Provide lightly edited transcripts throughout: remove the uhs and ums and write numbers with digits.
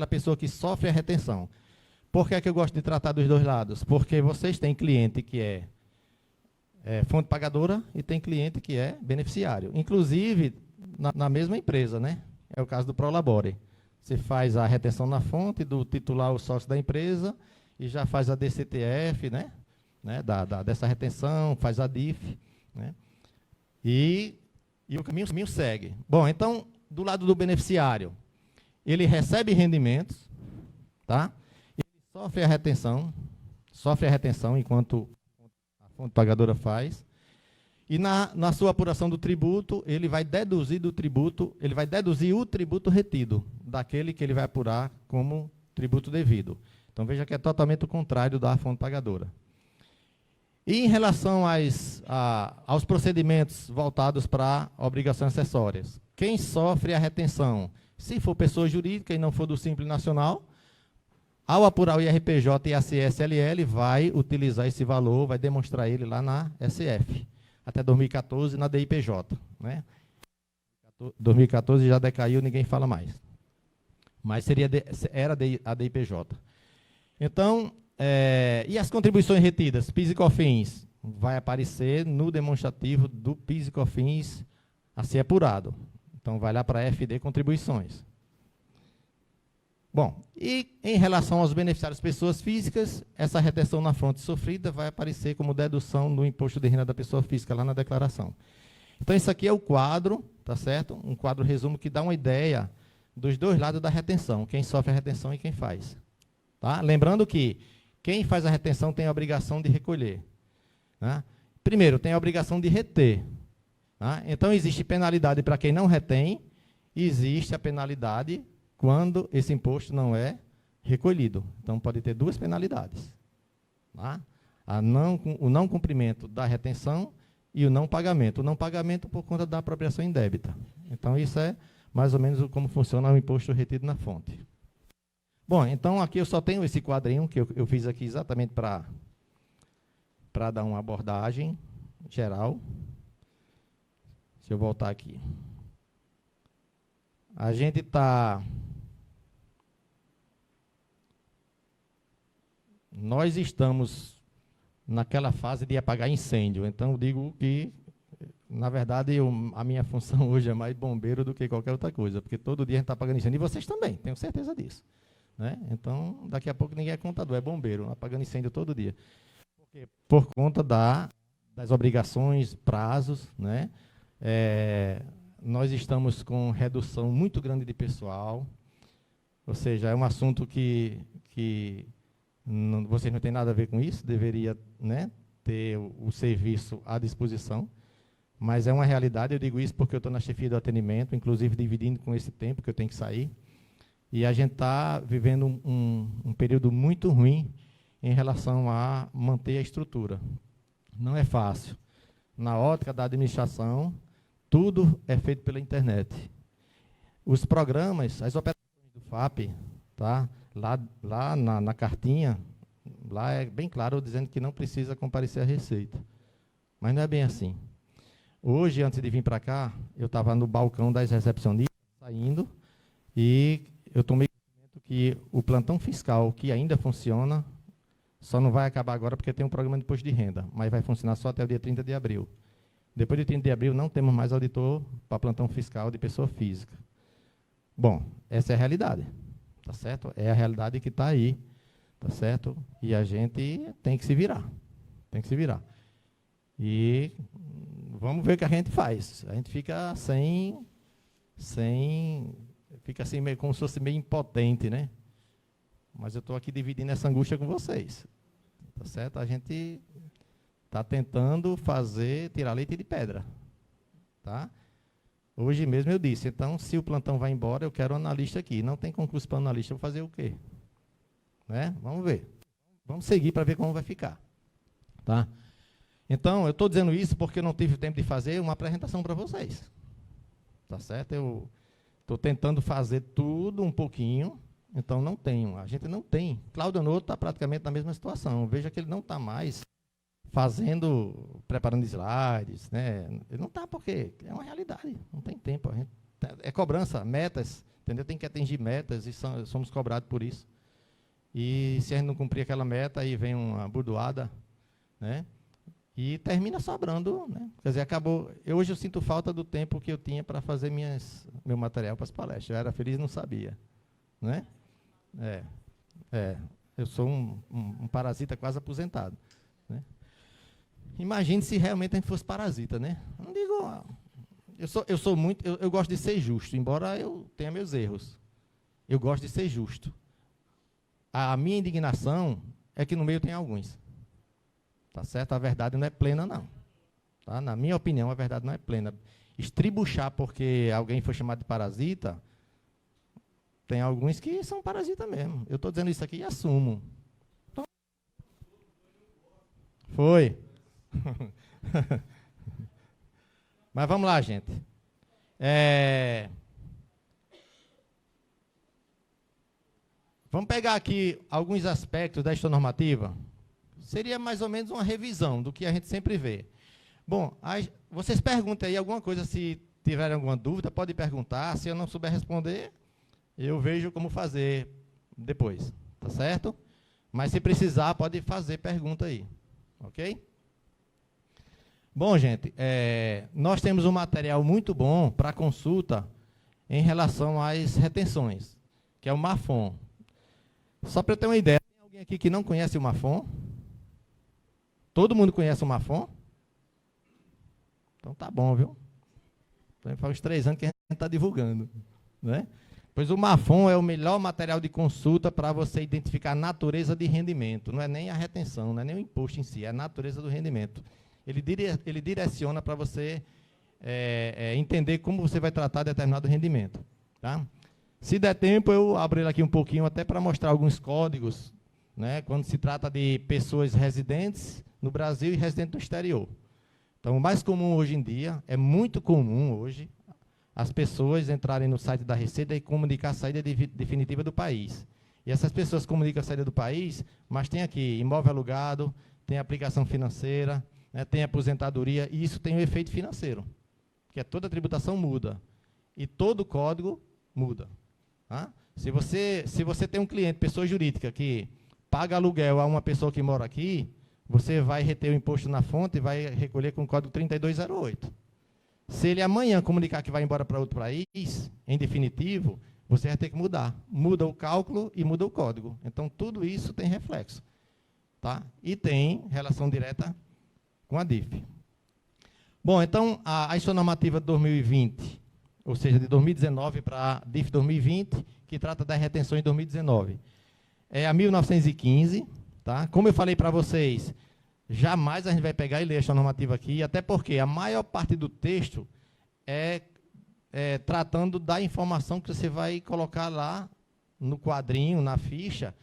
aquela pessoa que sofre a retenção. Por que é que eu gosto de tratar dos dois lados? Porque vocês têm cliente que é fonte pagadora e tem cliente que é beneficiário. Inclusive, na mesma empresa, né? É o caso do Prolabore. Você faz a retenção na fonte do titular ou sócio da empresa e já faz a DCTF, né? Dessa retenção, faz a DIF, né? E o caminho segue. Bom, então, do lado do beneficiário, ele recebe rendimentos, tá? Ele sofre a retenção enquanto a fonte pagadora faz. E na sua apuração do tributo, ele vai deduzir o tributo retido, daquele que ele vai apurar como tributo devido. Então, veja que é totalmente o contrário da fonte pagadora. E em relação aos procedimentos voltados para obrigações acessórias, quem sofre a retenção, se for pessoa jurídica e não for do Simples Nacional, ao apurar o IRPJ e a CSLL, vai utilizar esse valor, vai demonstrar ele lá na SF, até 2014 na DIPJ. Né? 2014 já decaiu, ninguém fala mais. Mas era a DIPJ. Então, e as contribuições retidas, PIS e COFINS, vai aparecer no demonstrativo do PIS e COFINS a ser apurado. Então, vai lá para a FD Contribuições. Bom, e em relação aos beneficiários pessoas físicas, essa retenção na fonte sofrida vai aparecer como dedução do imposto de renda da pessoa física lá na declaração. Então, isso aqui é o quadro, tá certo? Um quadro resumo que dá uma ideia dos dois lados da retenção, quem sofre a retenção e quem faz. Tá? Lembrando que quem faz a retenção tem a obrigação de recolher. Né? Primeiro, tem a obrigação de reter. Tá? Então, existe penalidade para quem não retém, e existe a penalidade quando esse imposto não é recolhido. Então, pode ter duas penalidades. Tá? O não cumprimento da retenção e o não pagamento. O não pagamento por conta da apropriação indébita. Então, isso é mais ou menos como funciona o imposto retido na fonte. Bom, então aqui eu só tenho esse quadrinho que eu fiz aqui exatamente para dar uma abordagem geral. Deixa eu voltar aqui. A gente está... Nós estamos naquela fase de apagar incêndio. Então, eu digo que, na verdade, a minha função hoje é mais bombeiro do que qualquer outra coisa, porque todo dia a gente está apagando incêndio. E vocês também, tenho certeza disso. Né? Então, daqui a pouco ninguém é contador, é bombeiro, apagando incêndio todo dia. Por conta das obrigações, prazos, né? Nós estamos com redução muito grande de pessoal, ou seja, é um assunto que vocês não têm nada a ver com isso, deveria, né, ter o serviço à disposição, mas é uma realidade. Eu digo isso porque eu estou na chefia do atendimento, inclusive dividindo com esse tempo que eu tenho que sair, e a gente está vivendo um período muito ruim em relação a manter a estrutura. Não é fácil. Na ótica da administração, tudo é feito pela internet. Os programas, as operações do FAP, tá? Lá na cartinha, lá é bem claro dizendo que não precisa comparecer à Receita. Mas não é bem assim. Hoje, antes de vir para cá, eu estava no balcão das recepcionistas, saindo, e eu tomei conhecimento que o plantão fiscal, que ainda funciona, só não vai acabar agora porque tem um programa de imposto de renda, mas vai funcionar só até o dia 30 de abril. Depois de 30 de abril, não temos mais auditor para plantão fiscal de pessoa física. Bom, essa é a realidade, tá certo? É a realidade que está aí, tá certo? E a gente tem que se virar, E vamos ver o que a gente faz. A gente fica fica assim, meio, como se fosse meio impotente, né? Mas eu estou aqui dividindo essa angústia com vocês, tá certo? A gente está tentando tirar leite de pedra, tá? Hoje mesmo eu disse, então, se o plantão vai embora, eu quero um analista aqui. Não tem concurso para analista, eu vou fazer o quê? Né? Vamos ver. Vamos seguir para ver como vai ficar, tá? Então, eu estou dizendo isso porque eu não tive tempo de fazer uma apresentação para vocês, tá certo? Eu estou tentando fazer tudo um pouquinho, então não tenho. A gente não tem. Cláudio Anoto está praticamente na mesma situação. Veja que ele não está mais preparando slides, né? Ele não está porque é uma realidade, não tem tempo. É cobrança, metas, entendeu? Tem que atingir metas e somos cobrados por isso. E se a gente não cumprir aquela meta, aí vem uma burdoada, né? E termina sobrando, né? Quer dizer, acabou. Hoje eu sinto falta do tempo que eu tinha para fazer meu material para as palestras. Eu era feliz e não sabia, né? Eu sou um parasita quase aposentado, né? Imagine se realmente a gente fosse parasita, né? Não digo. Eu gosto de ser justo, embora eu tenha meus erros. Eu gosto de ser justo. A minha indignação é que no meio tem alguns. Tá certo? A verdade não é plena, não. Tá? Na minha opinião, a verdade não é plena. Estribuchar porque alguém foi chamado de parasita, tem alguns que são parasitas mesmo. Eu estou dizendo isso aqui e assumo. Então, foi. Mas vamos lá, gente. Vamos pegar aqui alguns aspectos da normativa. Seria mais ou menos uma revisão do que a gente sempre vê. Bom, vocês perguntem aí alguma coisa, se tiverem alguma dúvida, pode perguntar. Se eu não souber responder, eu vejo como fazer depois, tá certo? Mas se precisar, pode fazer pergunta aí, ok? Bom, gente, nós temos um material muito bom para consulta em relação às retenções, que é o MAFON. Só para eu ter uma ideia, tem alguém aqui que não conhece o MAFON? Todo mundo conhece o MAFON? Então tá bom, viu? Então, faz uns 3 anos que a gente está divulgando, né? Pois o MAFON é o melhor material de consulta para você identificar a natureza de rendimento. Não é nem a retenção, não é nem o imposto em si, é a natureza do rendimento. Ele direciona para você entender como você vai tratar determinado rendimento. Tá? Se der tempo, eu abro ele aqui um pouquinho até para mostrar alguns códigos, né, quando se trata de pessoas residentes no Brasil e residentes no exterior. Então, o mais comum hoje em dia, é muito comum hoje, as pessoas entrarem no site da Receita e comunicar a saída definitiva do país. E essas pessoas comunicam a saída do país, mas tem aqui imóvel alugado, tem aplicação financeira, né, tem aposentadoria, e isso tem um efeito financeiro, que toda a tributação muda. E todo o código muda. Tá? Se você tem um cliente, pessoa jurídica, que paga aluguel a uma pessoa que mora aqui, você vai reter o imposto na fonte e vai recolher com o código 3208. Se ele amanhã comunicar que vai embora para outro país, em definitivo, você vai ter que mudar. Muda o cálculo e muda o código. Então, tudo isso tem reflexo. Tá? E tem relação direta com a DIF. Bom, então, a normativa de 2020, ou seja, de 2019 para a DIF 2020, que trata das retenções de 2019. É a 1915, tá? Como eu falei para vocês, jamais a gente vai pegar e ler esta normativa aqui, até porque a maior parte do texto é tratando da informação que você vai colocar lá no quadrinho, na ficha,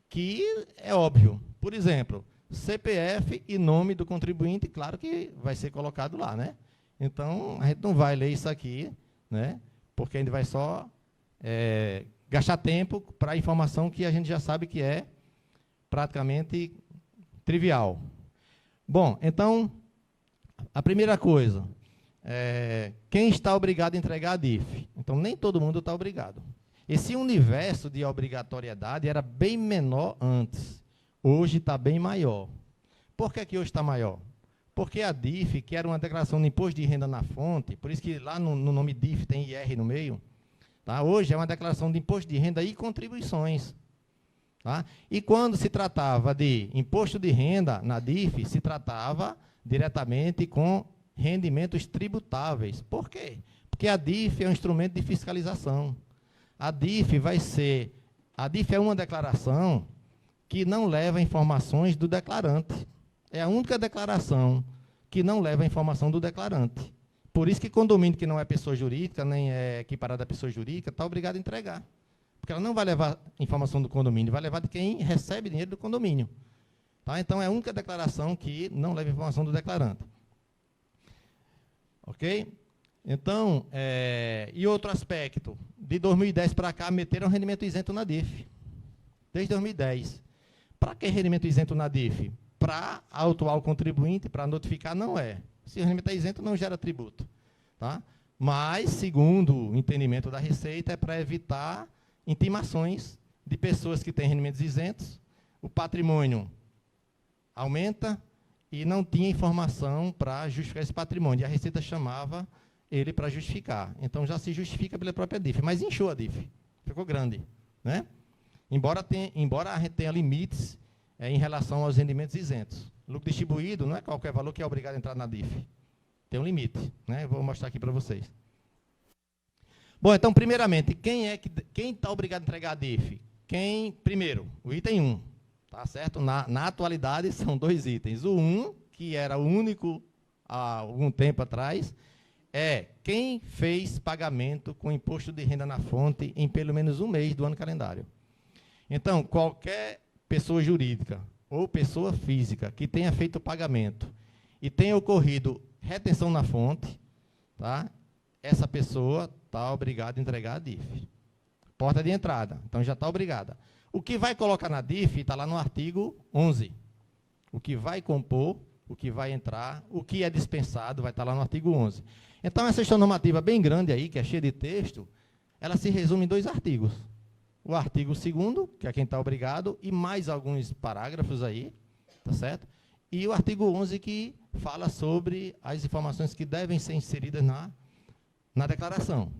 que é óbvio. Por exemplo, CPF e nome do contribuinte, claro que vai ser colocado lá, né? Então, a gente não vai ler isso aqui, né? Porque a gente vai só gastar tempo para a informação que a gente já sabe que é praticamente trivial. Bom, então, a primeira coisa, quem está obrigado a entregar a DIF? Então, nem todo mundo está obrigado. Esse universo de obrigatoriedade era bem menor antes. Hoje está bem maior. Por que hoje está maior? Porque a DIF, que era uma declaração de imposto de renda na fonte, por isso que lá no nome DIF tem IR no meio, tá? Hoje é uma declaração de imposto de renda e contribuições. Tá? E quando se tratava de imposto de renda na DIF, se tratava diretamente com rendimentos tributáveis. Por quê? Porque a DIF é um instrumento de fiscalização. A DIF é uma declaração que não leva informações do declarante. É a única declaração que não leva a informação do declarante. Por isso que condomínio que não é pessoa jurídica, nem é equiparada a pessoa jurídica, está obrigado a entregar. Porque ela não vai levar informação do condomínio, vai levar de quem recebe dinheiro do condomínio. Tá? Então, é a única declaração que não leva informação do declarante. Ok? Então, e outro aspecto, de 2010 para cá, meteram rendimento isento na DIF. Desde 2010. Para que rendimento isento na DIF? Para autuar o contribuinte, para notificar, não é. Se o rendimento é isento, não gera tributo. Tá? Mas, segundo o entendimento da Receita, é para evitar intimações de pessoas que têm rendimentos isentos, o patrimônio aumenta e não tinha informação para justificar esse patrimônio. E a Receita chamava ele para justificar. Então, já se justifica pela própria DIF. Mas inchou a DIF. Ficou grande. Né? Embora a gente tenha limites em relação aos rendimentos isentos. Lucro distribuído não é qualquer valor que é obrigado a entrar na DIF. Tem um limite. Né? Eu vou mostrar aqui para vocês. Bom, então, primeiramente, quem está obrigado a entregar a DIF? Primeiro, o item 1. Tá certo? Na atualidade, são 2 itens. O 1, que era o único há algum tempo atrás, é quem fez pagamento com imposto de renda na fonte em pelo menos um mês do ano calendário. Então, qualquer pessoa jurídica ou pessoa física que tenha feito o pagamento e tenha ocorrido retenção na fonte, tá? Essa pessoa está obrigada a entregar a DIF. Porta de entrada, então já está obrigada. O que vai colocar na DIF está lá no artigo 11. O que vai compor, o que vai entrar, o que é dispensado, vai estar lá no artigo 11. Então, essa questão normativa bem grande aí, que é cheia de texto, ela se resume em 2 artigos. O artigo 2º, que é quem está obrigado, e mais alguns parágrafos aí, tá certo? E o artigo 11, que fala sobre as informações que devem ser inseridas na declaração.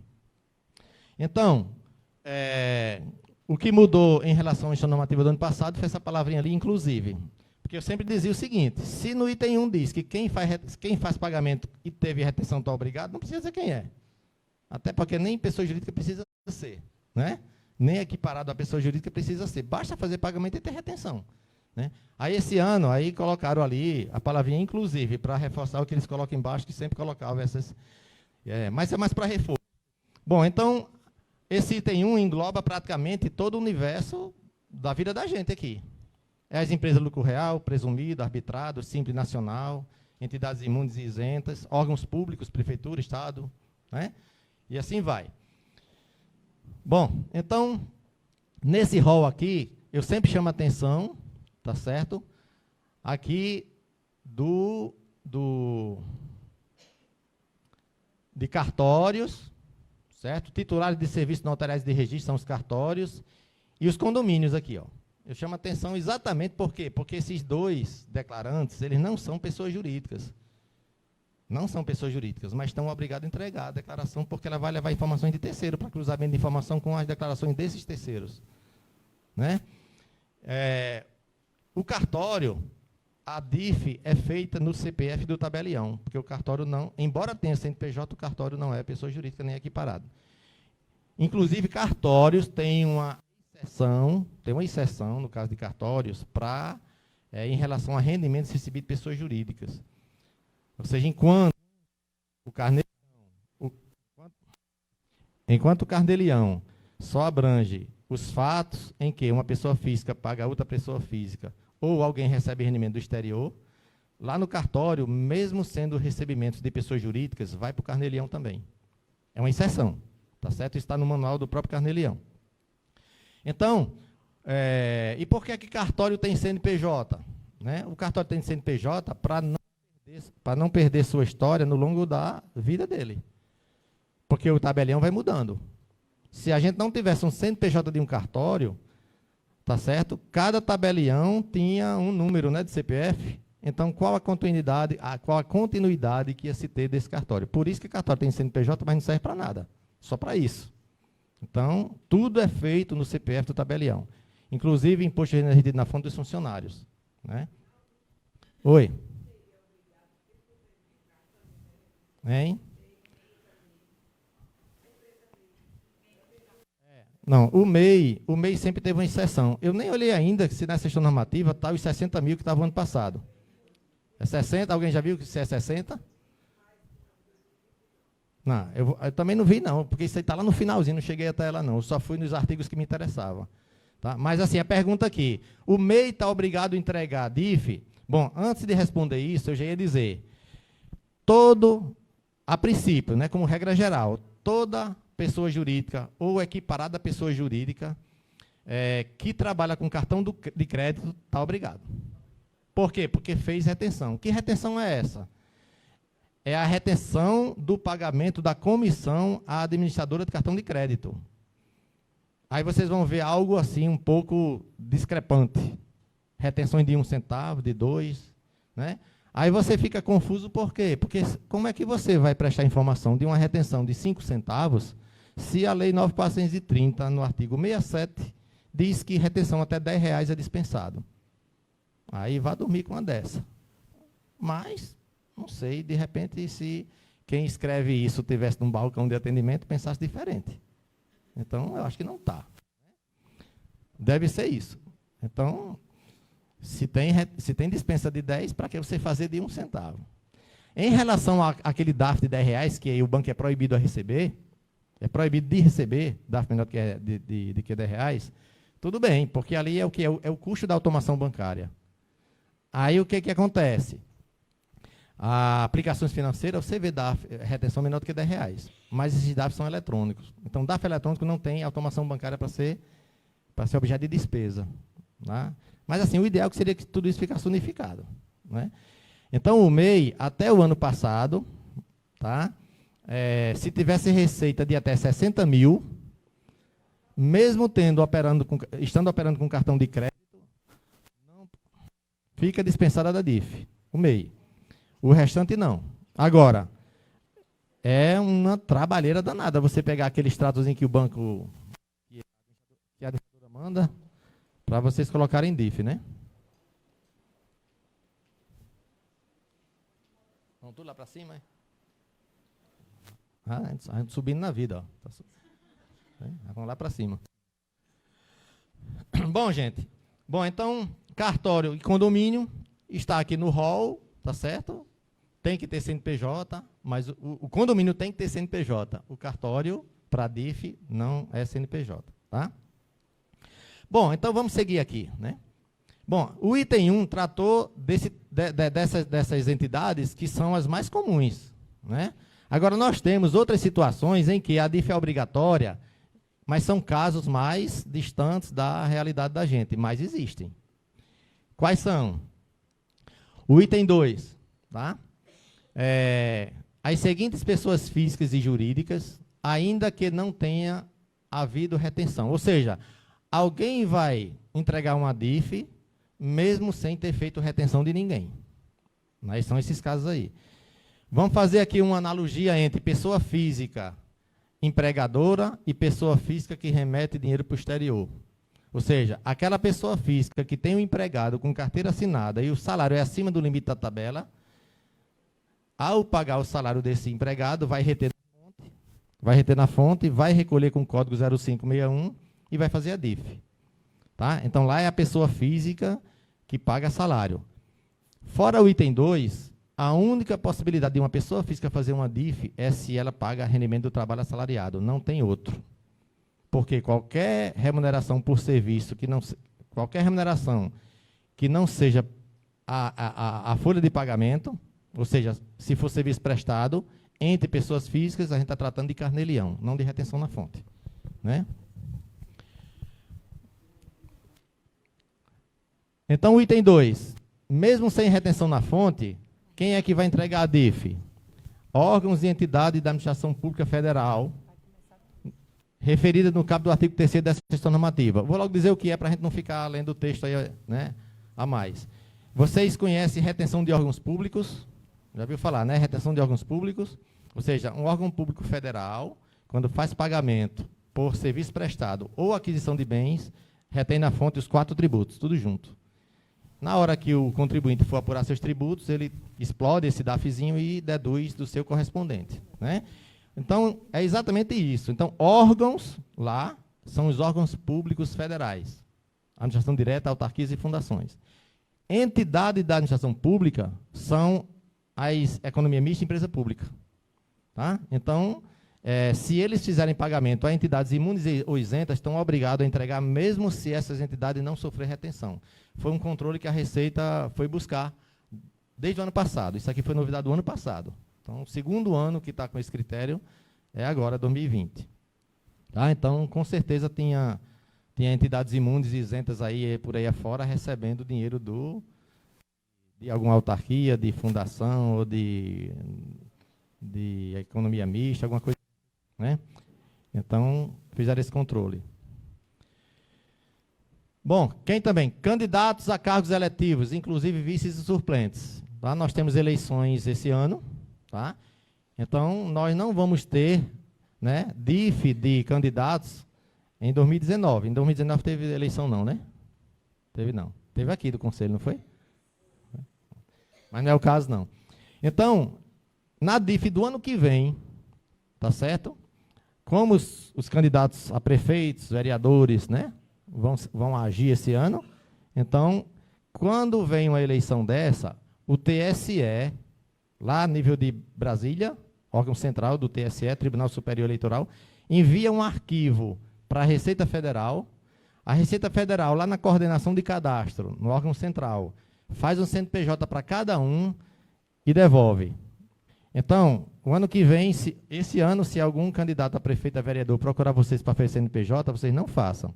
Então, o que mudou em relação à questão normativa do ano passado foi essa palavrinha ali, inclusive. Porque eu sempre dizia o seguinte, se no item 1 diz que quem faz pagamento e teve retenção está obrigado, não precisa dizer quem é. Até porque nem pessoa jurídica precisa ser, né? Nem equiparado a pessoa jurídica precisa ser. Basta fazer pagamento e ter retenção. Né? Aí, esse ano, aí colocaram ali a palavrinha inclusive, para reforçar o que eles colocam embaixo, que sempre colocavam essas... mas é mais para reforço. Bom, então, esse item 1 engloba praticamente todo o universo da vida da gente aqui. As empresas de lucro real, presumido, arbitrado, simples nacional, entidades imunes e isentas, órgãos públicos, prefeitura, Estado, né? E assim vai. Bom, então, nesse rol aqui, eu sempre chamo a atenção, tá certo? Aqui de cartórios, certo? Titulares de serviços notariais de registro são os cartórios e os condomínios aqui, ó. Eu chamo a atenção exatamente por quê? Porque esses 2 declarantes, eles não são pessoas jurídicas. Não são pessoas jurídicas, mas estão obrigados a entregar a declaração porque ela vai levar informações de terceiro para cruzamento de informação com as declarações desses terceiros. Né? O cartório, a DIF é feita no CPF do tabelião, porque o cartório não, embora tenha CNPJ, o cartório não é pessoa jurídica nem equiparado. Inclusive, cartórios têm uma exceção, no caso de cartórios, em relação a rendimentos recebidos de pessoas jurídicas. Ou seja, enquanto o carnelião só abrange os fatos em que uma pessoa física paga a outra pessoa física ou alguém recebe rendimento do exterior, lá no cartório, mesmo sendo recebimentos de pessoas jurídicas, vai para o carnelião também. É uma exceção, tá certo? Está no manual do próprio carnelião. Então, e por que cartório tem CNPJ? Né? O cartório tem CNPJ para não perder sua história no longo da vida dele. Porque o tabelião vai mudando. Se a gente não tivesse um CNPJ de um cartório, tá certo? Cada tabelião tinha um número, né, de CPF. Então, qual a continuidade que ia se ter desse cartório? Por isso que o cartório tem CNPJ, mas não serve para nada. Só para isso. Então, tudo é feito no CPF do tabelião. Inclusive, imposto de renda retido na fonte dos funcionários. Né? Oi. Hein? Não, o MEI sempre teve uma exceção. Eu nem olhei ainda se nessa questão normativa está os 60 mil que estava ano passado. É 60? Alguém já viu se é 60? Não, eu também não vi, não, porque isso aí está lá no finalzinho, não cheguei até ela, não. Eu só fui nos artigos que me interessavam. Tá? Mas, assim, a pergunta aqui, o MEI está obrigado a entregar a DIF? Bom, antes de responder isso, eu já ia dizer, a princípio, né, como regra geral, toda pessoa jurídica ou equiparada pessoa jurídica que trabalha com cartão de crédito está obrigado. Por quê? Porque fez retenção. Que retenção é essa? é a retenção do pagamento da comissão à administradora de cartão de crédito. Aí vocês vão ver algo assim um pouco discrepante. Retenções de 1 centavo, de 2, né? Aí você fica confuso por quê? Porque como é que você vai prestar informação de uma retenção de 5 centavos se a Lei 9.430, no artigo 67, diz que retenção até R$10 é dispensado? Aí vá dormir com uma dessa. Mas, não sei, de repente, se quem escreve isso tivesse num balcão de atendimento, pensasse diferente. Então, eu acho que não está. Deve ser isso. Então, se tem dispensa de 10, para que você fazer de 1 centavo? Em relação àquele DARF de R$10, que o banco é proibido a receber, é proibido de receber, DARF menor de que R$10, tudo bem, porque ali é o que? É o custo da automação bancária. Aí, o que acontece? As aplicações financeiras, você vê DARF, retenção menor do que R$10, mas esses DARF são eletrônicos. Então, DARF eletrônico não tem automação bancária para ser objeto de despesa. Tá? Mas, assim, o ideal seria que tudo isso ficasse unificado. Né? Então, o MEI, até o ano passado, tá? Se tivesse receita de até 60 mil, mesmo estando operando com cartão de crédito, não fica dispensada da DIF, o MEI. O restante não. Agora, é uma trabalheira danada você pegar aquele extratos em que o banco, que a administradora manda, para vocês colocarem DIF, né? Vamos tudo lá para cima, é? A gente subindo na vida, ó. Vamos lá para cima. Bom, gente. Bom, então, cartório e condomínio está aqui no rol, tá certo? Tem que ter CNPJ, mas o condomínio tem que ter CNPJ. O cartório, para DIF, não é CNPJ, tá? Bom, então vamos seguir aqui, né? Bom, o item 1 tratou dessas entidades que são as mais comuns, né? Agora, nós temos outras situações em que a DIF é obrigatória, mas são casos mais distantes da realidade da gente, mas existem. Quais são? O item 2, tá? As seguintes pessoas físicas e jurídicas, ainda que não tenha havido retenção. Ou seja, alguém vai entregar uma DIF, mesmo sem ter feito retenção de ninguém. Mas são esses casos aí. Vamos fazer aqui uma analogia entre pessoa física empregadora e pessoa física que remete dinheiro para o exterior. Ou seja, aquela pessoa física que tem um empregado com carteira assinada e o salário é acima do limite da tabela, ao pagar o salário desse empregado, vai reter na fonte, vai recolher com o código 0561 e vai fazer a DIF. Tá? Então, lá é a pessoa física que paga salário. Fora o item 2, a única possibilidade de uma pessoa física fazer uma DIF é se ela paga rendimento do trabalho assalariado. Não tem outro. Porque qualquer remuneração por serviço, qualquer remuneração que não seja a folha de pagamento, ou seja, se for serviço prestado, entre pessoas físicas, a gente está tratando de carnê-leão, não de retenção na fonte. Né? Então, o item 2. Mesmo sem retenção na fonte, quem é que vai entregar a DIF? Órgãos e entidades da Administração Pública Federal, referida no caput do artigo 3º dessa questão normativa. Vou logo dizer o que é, para a gente não ficar lendo o texto aí, né, a mais. Vocês conhecem retenção de órgãos públicos? Já viu falar, né? Retenção de órgãos públicos. Ou seja, um órgão público federal, quando faz pagamento por serviço prestado ou aquisição de bens, retém na fonte os 4 tributos, tudo junto. Na hora que o contribuinte for apurar seus tributos, ele explode esse DAFzinho e deduz do seu correspondente. Né? Então, é exatamente isso. Então, órgãos lá são os órgãos públicos federais. Administração direta, autarquias e fundações. Entidade da administração pública são as economia mista e empresa pública. Tá? Então, se eles fizerem pagamento a entidades imunes ou isentas, estão obrigados a entregar, mesmo se essas entidades não sofrerem retenção. Foi um controle que a Receita foi buscar desde o ano passado. Isso aqui foi novidade do ano passado. Então, o segundo ano que está com esse critério é agora, 2020. Tá? Então, com certeza, tinha entidades imunes e isentas aí, por aí afora, recebendo dinheiro de alguma autarquia, de fundação ou de de economia mista, alguma coisa, né? Então, fizeram esse controle. Bom, quem também? Candidatos a cargos eletivos, inclusive vices e suplentes. Tá? Nós temos eleições esse ano, tá? Então, nós não vamos ter, né, DIF de candidatos em 2019. Em 2019 teve eleição não, né? Teve não. Teve aqui do Conselho, não foi? Mas não é o caso, não. Então, na DIF do ano que vem, tá certo? Como os candidatos a prefeitos, vereadores, né, vão agir esse ano, então, quando vem uma eleição dessa, o TSE, lá a nível de Brasília, órgão central do TSE, Tribunal Superior Eleitoral, envia um arquivo para a Receita Federal. A Receita Federal, lá na coordenação de cadastro, no órgão central, faz um CNPJ para cada um e devolve. Então, o ano que vem, esse ano, se algum candidato a prefeito, a vereador procurar vocês para fazer CNPJ, vocês não façam.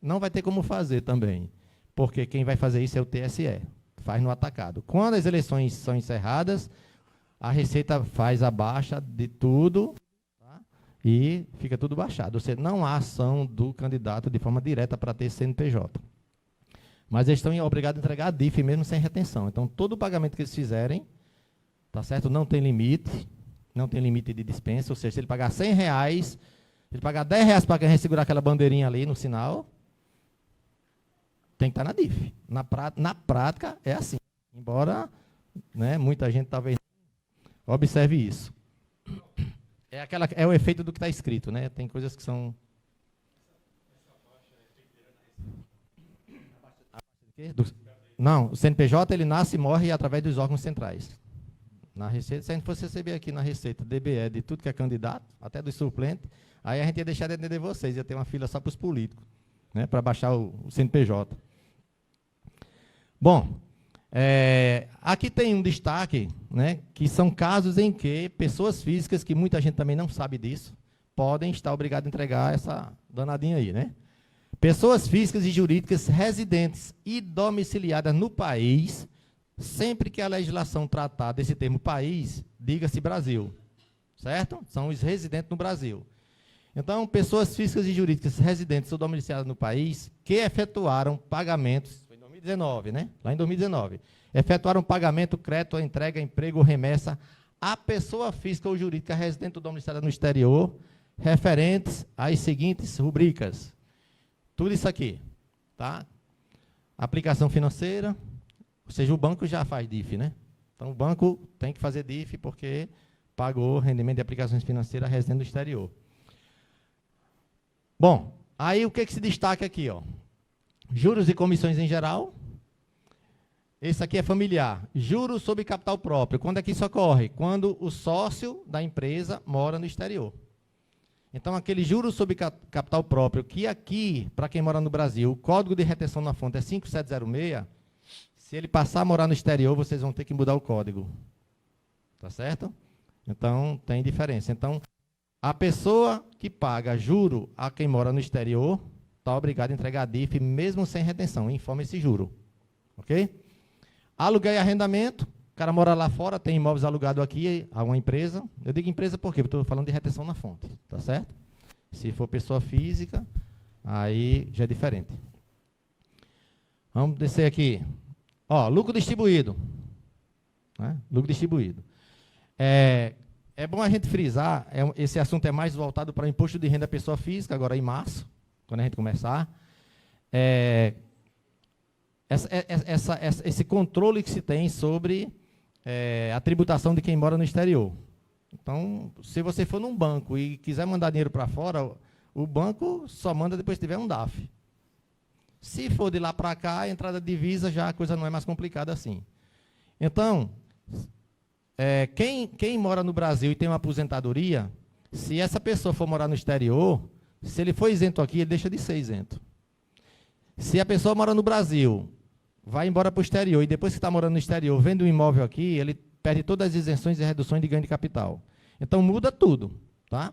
Não vai ter como fazer também, porque quem vai fazer isso é o TSE, faz no atacado. Quando as eleições são encerradas, a Receita faz a baixa de tudo, tá? E fica tudo baixado. Ou seja, não há ação do candidato de forma direta para ter CNPJ. Mas eles estão obrigados a entregar a DIF mesmo sem retenção. Então, todo o pagamento que eles fizerem, tá certo? Não tem limite de dispensa, ou seja, se ele pagar R$100, se ele pagar R$10 para quem segurar aquela bandeirinha ali no sinal, tem que estar na DIF. Na prática, é assim. Embora, né, muita gente talvez observe isso. É o efeito do que está escrito, né? Tem coisas que são... Não, o CNPJ ele nasce e morre através dos órgãos centrais. Na Receita, se a gente fosse receber aqui na Receita DBE de tudo que é candidato, até dos suplentes, aí a gente ia deixar de atender vocês, ia ter uma fila só para os políticos, né, para baixar o CNPJ. Bom, aqui tem um destaque, né, que são casos em que pessoas físicas, que muita gente também não sabe disso, podem estar obrigadas a entregar essa danadinha aí, né? Pessoas físicas e jurídicas residentes e domiciliadas no país, sempre que a legislação tratar desse termo país, diga-se Brasil, certo? São os residentes no Brasil. Então, pessoas físicas e jurídicas residentes ou domiciliadas no país que efetuaram pagamentos, foi em 2019, né? Lá em 2019, efetuaram pagamento, crédito, entrega, emprego ou remessa à pessoa física ou jurídica residente ou domiciliada no exterior, referentes às seguintes rubricas. Tudo isso aqui, tá? Aplicação financeira, ou seja, o banco já faz DIF, né? Então, o banco tem que fazer DIF porque pagou rendimento de aplicações financeiras residente no exterior. Bom, aí o que se destaca aqui, ó? Juros e comissões em geral. Esse aqui é familiar. Juros sobre capital próprio. Quando é que isso ocorre? Quando o sócio da empresa mora no exterior. Então, aquele juros sobre capital próprio, que aqui, para quem mora no Brasil, o código de retenção na fonte é 5706, se ele passar a morar no exterior, vocês vão ter que mudar o código. Tá certo? Então, tem diferença. Então, a pessoa que paga juro a quem mora no exterior está obrigada a entregar a DIF, mesmo sem retenção, informa esse juro. Ok? Aluguel e arrendamento. O cara mora lá fora, tem imóveis alugados aqui a uma empresa. Eu digo empresa por quê? Porque estou falando de retenção na fonte. Tá certo? Se for pessoa física, aí já é diferente. Vamos descer aqui. Ó, lucro distribuído. Né? Lucro distribuído. É bom a gente frisar, esse assunto é mais voltado para o imposto de renda da pessoa física, agora em março, quando a gente começar. Esse controle que se tem sobre a tributação de quem mora no exterior. Então, se você for num banco e quiser mandar dinheiro para fora, o banco só manda depois que tiver um DAF. Se for de lá para cá, a entrada de divisa já a coisa não é mais complicada assim. Então, quem mora no Brasil e tem uma aposentadoria, se essa pessoa for morar no exterior, se ele for isento aqui, ele deixa de ser isento. Se a pessoa mora no Brasil, vai embora para o exterior, e depois que está morando no exterior, vende um imóvel aqui, ele perde todas as isenções e reduções de ganho de capital. Então, muda tudo. Tá?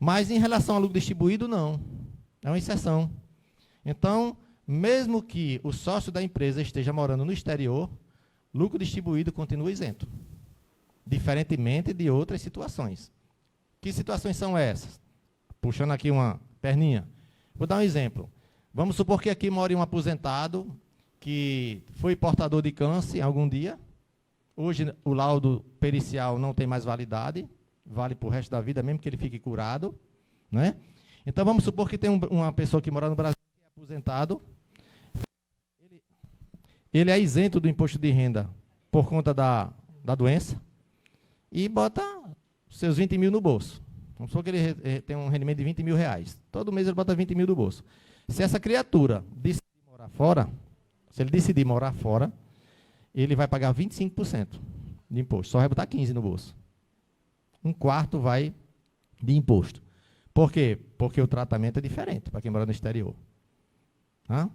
Mas, em relação ao lucro distribuído, não. É uma exceção. Então, mesmo que o sócio da empresa esteja morando no exterior, lucro distribuído continua isento. diferentemente de outras situações. Que situações são essas? Puxando aqui uma perninha. Vou dar um exemplo. Vamos supor que aqui mora um aposentado que foi portador de câncer algum dia. Hoje o laudo pericial não tem mais validade, vale para o resto da vida, mesmo que ele fique curado, né? Então vamos supor que tem uma pessoa que mora no Brasil, que é aposentado, ele é isento do imposto de renda por conta da doença e bota seus 20 mil no bolso. Vamos supor que ele tem um rendimento de 20 mil reais. Todo mês ele bota 20 mil no bolso. Se essa criatura decidir morar fora, se ele decidir morar fora, ele vai pagar 25% de imposto. Só vai botar 15% no bolso. Um quarto vai de imposto. Por quê? Porque o tratamento é diferente para quem mora no exterior. Tá?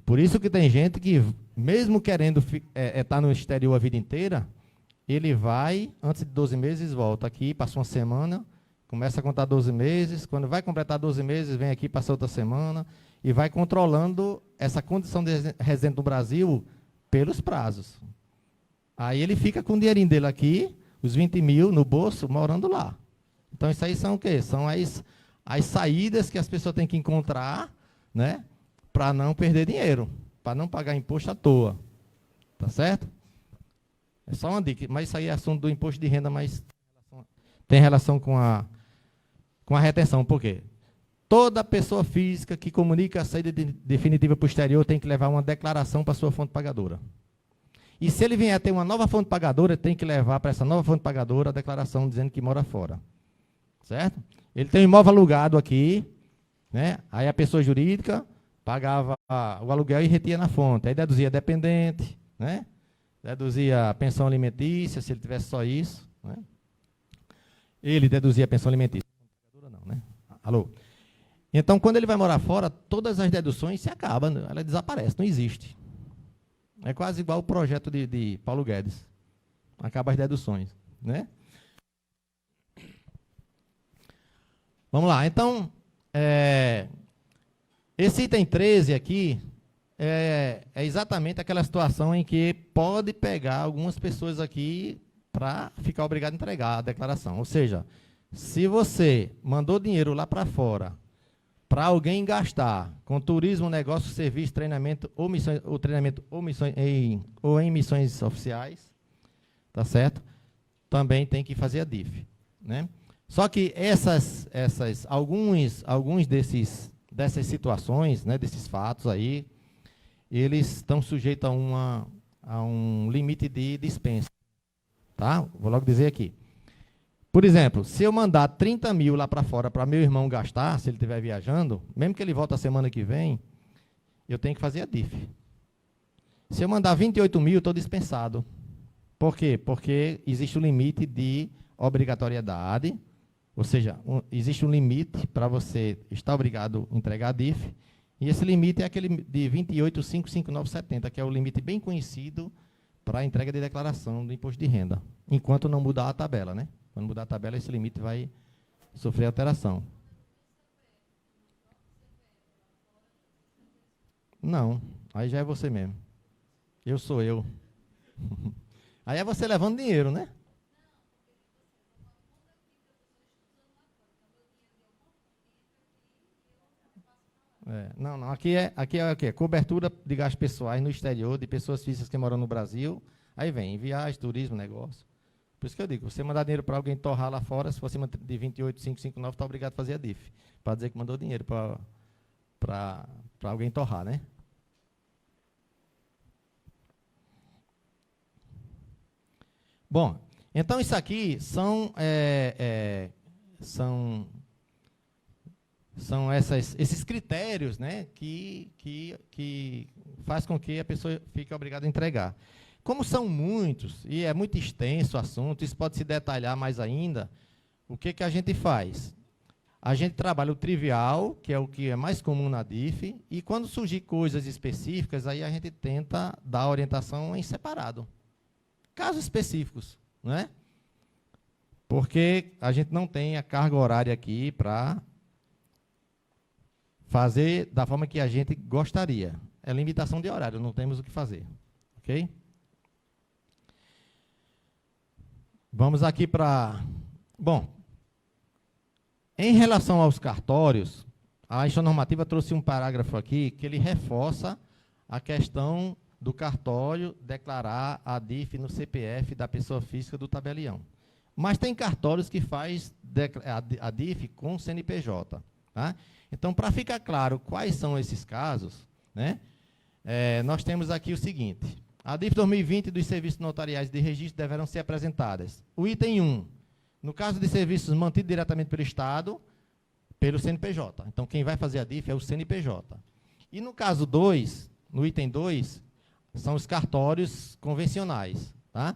Por isso que tem gente que, mesmo querendo estar no exterior a vida inteira, ele vai, antes de 12 meses, volta aqui, passa uma semana, começa a contar 12 meses, quando vai completar 12 meses, vem aqui, passa outra semana, e vai controlando essa condição de residente no Brasil pelos prazos. Aí ele fica com o dinheirinho dele aqui, os 20 mil no bolso, morando lá. Então, isso aí são o quê? São as saídas que as pessoas têm que encontrar, né, para não perder dinheiro, para não pagar imposto à toa. Tá certo? É só uma dica, mas isso aí é assunto do imposto de renda, mas tem relação com a retenção. Por quê? Toda pessoa física que comunica a saída definitiva para o exterior tem que levar uma declaração para a sua fonte pagadora. E se ele vier a ter uma nova fonte pagadora, tem que levar para essa nova fonte pagadora a declaração dizendo que mora fora. Certo? Ele tem um imóvel alugado aqui, né? Aí a pessoa jurídica pagava o aluguel e retia na fonte. Aí deduzia dependente, né? Deduzia a pensão alimentícia, se ele tivesse só isso, né? Ele deduzia a pensão alimentícia. Não, né? Alô? Então, quando ele vai morar fora, todas as deduções se acabam, ela desaparece, não existe. É quase igual o projeto de Paulo Guedes. Acaba as deduções, né? Vamos lá, então, esse item 13 aqui é exatamente aquela situação em que pode pegar algumas pessoas aqui para ficar obrigado a entregar a declaração. Ou seja, se você mandou dinheiro lá para fora para alguém gastar com turismo, negócio, serviço, treinamento ou missões, ou em missões oficiais, tá certo? Também tem que fazer a DIF, né? Só que alguns dessas situações, né, desses fatos aí, eles estão sujeitos a um limite de dispensa, tá? Vou logo dizer aqui. Por exemplo, se eu mandar 30 mil lá para fora para meu irmão gastar, se ele estiver viajando, mesmo que ele volte a semana que vem, eu tenho que fazer a DIF. Se eu mandar 28 mil, eu estou dispensado. Por quê? Porque existe um limite de obrigatoriedade, ou seja, existe um limite para você estar obrigado a entregar a DIF, e esse limite é aquele de 28.559,70, que é o limite bem conhecido para a entrega de declaração do imposto de renda, enquanto não mudar a tabela, né? Quando mudar a tabela, esse limite vai sofrer alteração. Não, aí já é você mesmo. Eu sou eu. Aí é você levando dinheiro, né? Não, aqui é o quê? Cobertura de gastos pessoais no exterior, de pessoas físicas que moram no Brasil. Aí vem viagem, turismo, negócio. Por isso que eu digo, você mandar dinheiro para alguém torrar lá fora, se for acima de 28.559, está obrigado a fazer a DIF, para dizer que mandou dinheiro para alguém torrar, né? Bom, então isso aqui são esses critérios, né, que faz com que a pessoa fique obrigada a entregar. Como são muitos, e é muito extenso o assunto, isso pode se detalhar mais ainda, o que a gente faz? A gente trabalha o trivial, que é o que é mais comum na DIF, e quando surgir coisas específicas, aí a gente tenta dar orientação em separado. Casos específicos, né? Porque a gente não tem a carga horária aqui para fazer da forma que a gente gostaria. É limitação de horário, não temos o que fazer. Ok? Vamos aqui para... Bom, em relação aos cartórios, a instituição normativa trouxe um parágrafo aqui que ele reforça a questão do cartório declarar a DIF no CPF da pessoa física do tabelião. Mas tem cartórios que faz a DIF com CNPJ. Tá? Então, para ficar claro quais são esses casos, né, nós temos aqui o seguinte. A DIF 2020 dos serviços notariais de registro deverão ser apresentadas. O item 1, no caso de serviços mantidos diretamente pelo Estado, pelo CNPJ. Então, quem vai fazer a DIF é o CNPJ. E no caso 2, no item 2, são os cartórios convencionais, tá?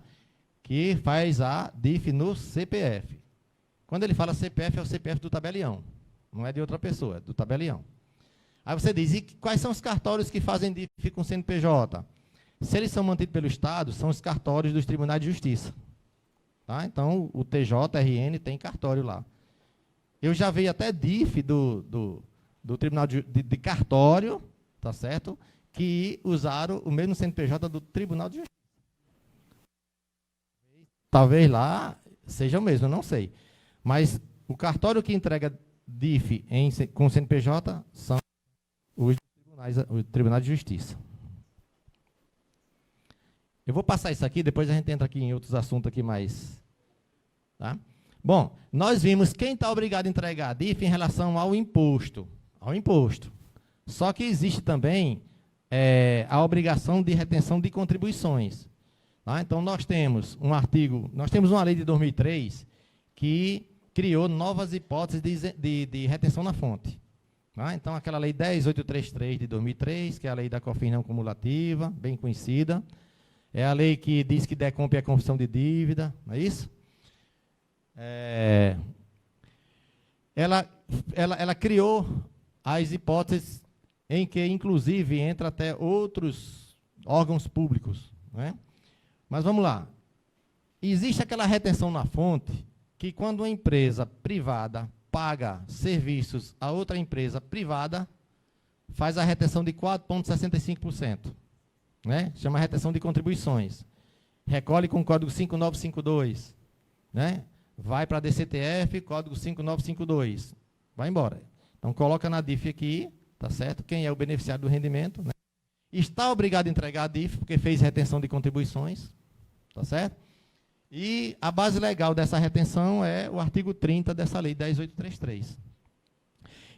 Que faz a DIF no CPF. Quando ele fala CPF, é o CPF do tabelião. Não é de outra pessoa, é do tabelião. Aí você diz, e quais são os cartórios que fazem DIF com CNPJ? Se eles são mantidos pelo Estado, são os cartórios dos Tribunais de Justiça. Tá? Então, o TJRN tem cartório lá. Eu já vi até DIF do Tribunal de cartório, tá certo? Que usaram o mesmo CNPJ do Tribunal de Justiça. Talvez lá seja o mesmo, eu não sei. Mas o cartório que entrega DIF com CNPJ são os Tribunais de Justiça. Eu vou passar isso aqui, depois a gente entra aqui em outros assuntos aqui mais. Tá? Bom, nós vimos quem está obrigado a entregar a DIF em relação ao imposto. Só que existe também a obrigação de retenção de contribuições. Tá? Então, nós temos uma lei de 2003 que criou novas hipóteses de retenção na fonte. Tá? Então, aquela lei 10.833 de 2003, que é a lei da COFINS não cumulativa, bem conhecida. É a lei que diz que DECOMP é confissão de dívida, não é isso? Ela criou as hipóteses em que, inclusive, entra até outros órgãos públicos. Não é? Mas vamos lá. Existe aquela retenção na fonte que, quando uma empresa privada paga serviços a outra empresa privada, faz a retenção de 4,65%. Né? Chama retenção de contribuições. Recolhe com o código 5952. Né? Vai para a DCTF, código 5952. Vai embora. Então, coloca na DIF aqui, tá certo? Quem é o beneficiário do rendimento. Né? Está obrigado a entregar a DIF, porque fez retenção de contribuições. Tá certo? E a base legal dessa retenção é o artigo 30 dessa lei 10.833.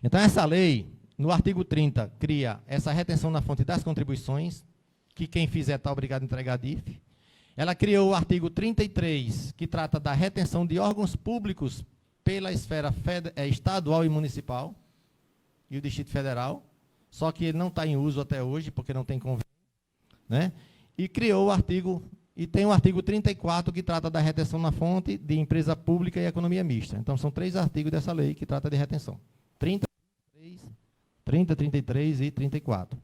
Então, essa lei, no artigo 30, cria essa retenção na fonte das contribuições, que quem fizer está obrigado a entregar a DIF. Ela criou o artigo 33, que trata da retenção de órgãos públicos pela esfera estadual e municipal, e o Distrito Federal, só que ele não está em uso até hoje, porque não tem convênio. Né? E criou o artigo, e tem o artigo 34, que trata da retenção na fonte de empresa pública e economia mista. Então, são 3 artigos dessa lei que trata de retenção. 30, 33 e 34.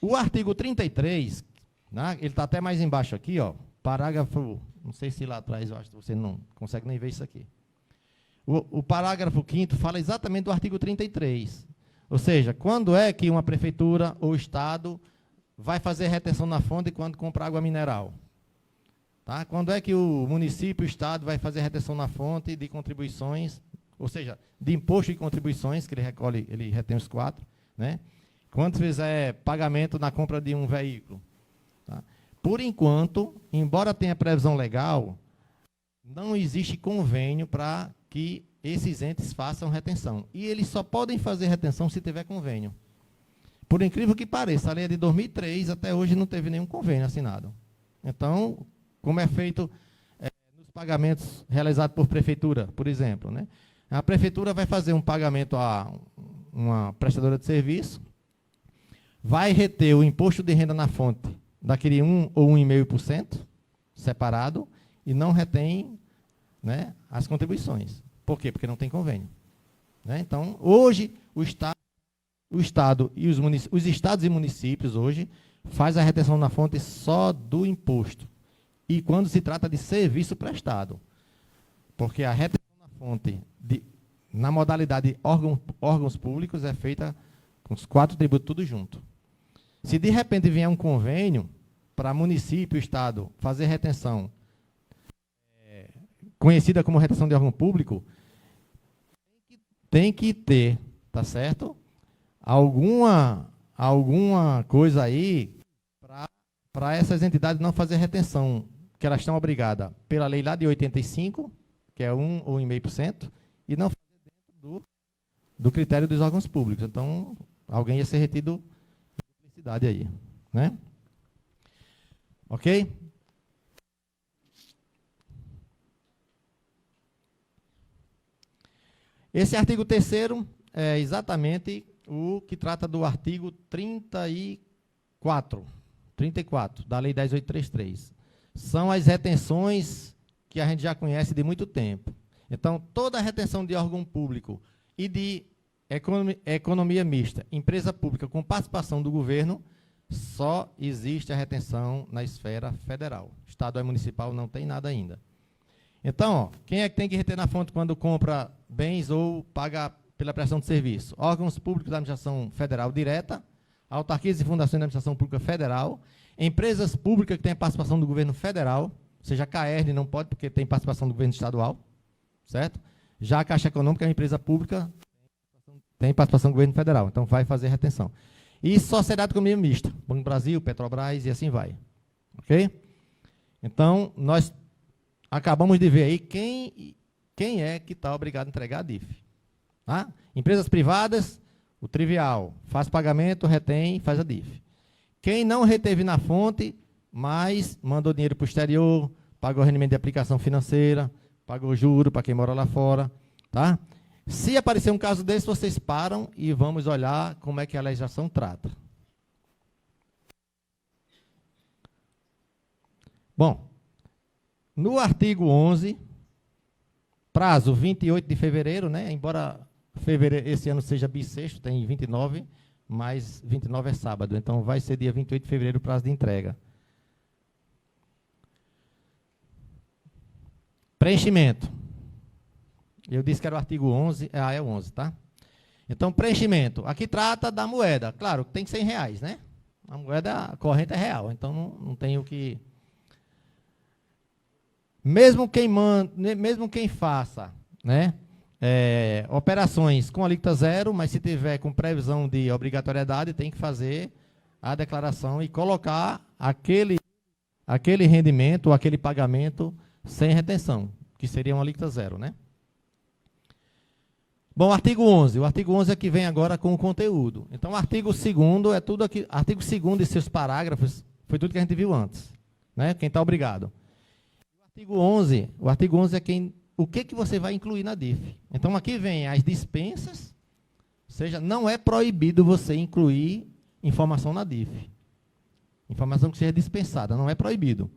O artigo 33, né, ele está até mais embaixo aqui, ó, parágrafo, não sei se lá atrás, eu acho que você não consegue nem ver isso aqui. O parágrafo 5º fala exatamente do artigo 33. Ou seja, quando é que uma prefeitura ou Estado vai fazer retenção na fonte quando compra água mineral? Tá? Quando é que o município, o Estado, vai fazer retenção na fonte de contribuições, ou seja, de imposto e contribuições, que ele retém os 4, né? Quando fizer pagamento na compra de um veículo. Tá? Por enquanto, embora tenha previsão legal, não existe convênio para que esses entes façam retenção. E eles só podem fazer retenção se tiver convênio. Por incrível que pareça, a lei é de 2003, até hoje não teve nenhum convênio assinado. Então, como é feito nos pagamentos realizados por prefeitura, por exemplo, né? A prefeitura vai fazer um pagamento a uma prestadora de serviço, vai reter o imposto de renda na fonte daquele 1 ou 1,5% separado e não retém, né, as contribuições. Por quê? Porque não tem convênio. Né? Então, hoje, o Estado e os estados e municípios hoje faz a retenção na fonte só do imposto. E quando se trata de serviço prestado. Porque a retenção na fonte, na modalidade de órgãos públicos, é feita com os 4 tributos tudo junto. Se de repente vier um convênio para município, Estado, fazer retenção conhecida como retenção de órgão público, tem que ter, tá certo? Alguma coisa aí para essas entidades não fazer retenção, que elas estão obrigadas pela lei lá de 85, que é 1 ou 1,5%, e não fazer dentro do critério dos órgãos públicos. Então, alguém ia ser retido de publicidade aí, né? Ok? Esse artigo 3º é exatamente o que trata do artigo 34 da Lei 10.833. São as retenções que a gente já conhece de muito tempo. Então, toda a retenção de órgão público e de economia mista, empresa pública com participação do governo, só existe a retenção na esfera federal. Estadual e municipal não tem nada ainda. Então, ó, quem é que tem que reter na fonte quando compra bens ou paga pela prestação de serviço? Órgãos públicos da administração federal direta, autarquias e fundações da administração pública federal, empresas públicas que têm participação do governo federal, ou seja, a CAERN não pode porque tem participação do governo estadual, certo? Já a Caixa Econômica é uma empresa pública, tem participação do governo federal, então vai fazer retenção. E sociedade de economia mista, Banco do Brasil, Petrobras e assim vai. Ok? Então, nós acabamos de ver aí quem é que está obrigado a entregar a DIF. Tá? Empresas privadas, o trivial, faz pagamento, retém, faz a DIF. Quem não reteve na fonte, mas mandou dinheiro para o exterior, pagou rendimento de aplicação financeira, pagou juro para quem mora lá fora. Tá? Se aparecer um caso desse, vocês param e vamos olhar como é que a legislação trata. Bom, no artigo 11, prazo 28 de fevereiro, né? Embora fevereiro esse ano seja bissexto, tem 29, mas 29 é sábado, então vai ser dia 28 de fevereiro o prazo de entrega. Preenchimento. Eu disse que era o artigo 11, é o 11, tá? Então, preenchimento. Aqui trata da moeda. Claro, tem R$100, né? A moeda corrente é real, então não tem o que... Mesmo quem faça, né, operações com alíquota zero, mas se tiver com previsão de obrigatoriedade, tem que fazer a declaração e colocar aquele rendimento ou aquele pagamento sem retenção, que seria uma alíquota zero, né? Bom, artigo 11. O artigo 11 é que vem agora com o conteúdo. Então, o artigo 2º é tudo aqui. Artigo 2º e seus parágrafos foi tudo que a gente viu antes, né? Quem está obrigado. O artigo 11 é o que você vai incluir na DIF. Então, aqui vem as dispensas, ou seja, não é proibido você incluir informação na DIF. Informação que seja dispensada, não é proibido.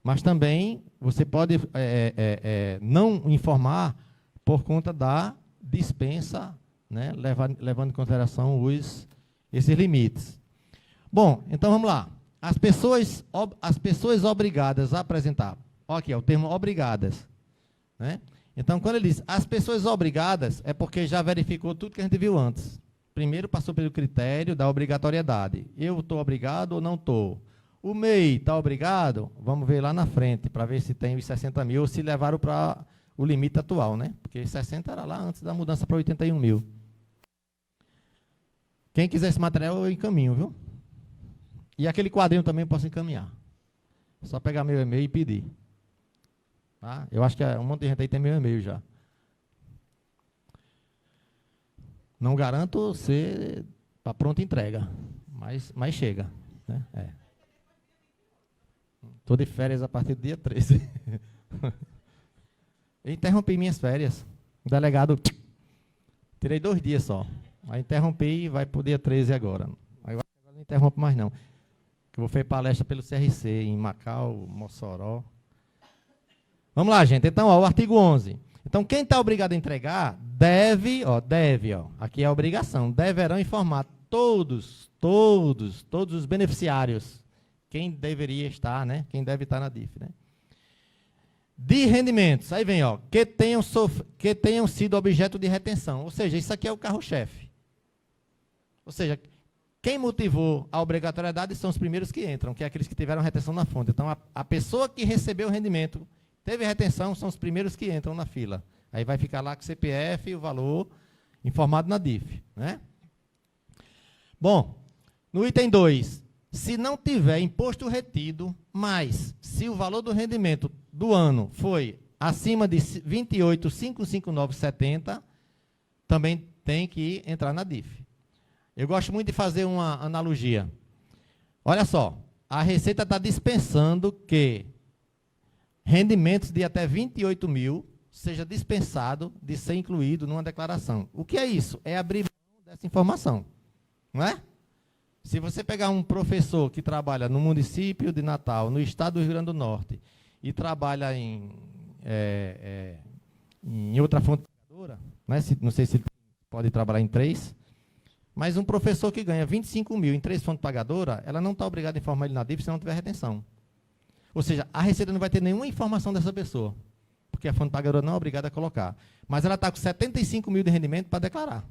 Mas também você pode não informar por conta da dispensa, né, levando em consideração esses limites. Bom, então vamos lá. As pessoas obrigadas a apresentar. Olha aqui, é o termo obrigadas. Né? Então, quando ele diz as pessoas obrigadas, é porque já verificou tudo que a gente viu antes. Primeiro passou pelo critério da obrigatoriedade. Eu estou obrigado ou não estou? O MEI está obrigado? Vamos ver lá na frente, para ver se tem os 60 mil ou se levaram para o limite atual, né? Porque 60 era lá antes da mudança para 81 mil. Quem quiser esse material, eu encaminho, viu? E aquele quadrinho também eu posso encaminhar. Só pegar meu e-mail e pedir. Tá? Eu acho que um monte de gente aí tem meu e-mail já. Não garanto ser para pronta entrega, mas chega. Né? Estou de férias a partir do dia 13. Eu interrompi minhas férias. O delegado, tirei 2 dias só. Aí interrompi e vai para o dia 13 agora. Aí agora não interrompo mais não. Que eu vou fazer palestra pelo CRC em Macau, Mossoró. Vamos lá, gente. Então, o artigo 11. Então, quem está obrigado a entregar deve, aqui é a obrigação, deverão informar todos os beneficiários, quem deveria estar, né? Quem deve estar na DIF, né? De rendimentos, aí vem, que tenham sido objeto de retenção, ou seja, isso aqui é o carro-chefe. Ou seja, quem motivou a obrigatoriedade são os primeiros que entram, que é aqueles que tiveram retenção na fonte. Então, a pessoa que recebeu o rendimento Teve retenção, são os primeiros que entram na fila. Aí vai ficar lá com o CPF e o valor informado na DIF, né? Bom, no item 2, se não tiver imposto retido, mas se o valor do rendimento do ano foi acima de 28.559,70, também tem que entrar na DIF. Eu gosto muito de fazer uma analogia. Olha só, a Receita está dispensando que rendimentos de até 28 mil seja dispensado de ser incluído numa declaração. O que é isso? É abrir mão dessa informação, não é? Se você pegar um professor que trabalha no município de Natal, no estado do Rio Grande do Norte, e trabalha em outra fonte pagadora, né? Não sei se pode trabalhar em 3, mas um professor que ganha 25 mil em 3 fontes pagadoras, ela não está obrigada a informar ele na DIF se não tiver retenção. Ou seja, a Receita não vai ter nenhuma informação dessa pessoa, porque a fonte pagadora não é obrigada a colocar. Mas ela está com 75 mil de rendimento para declarar.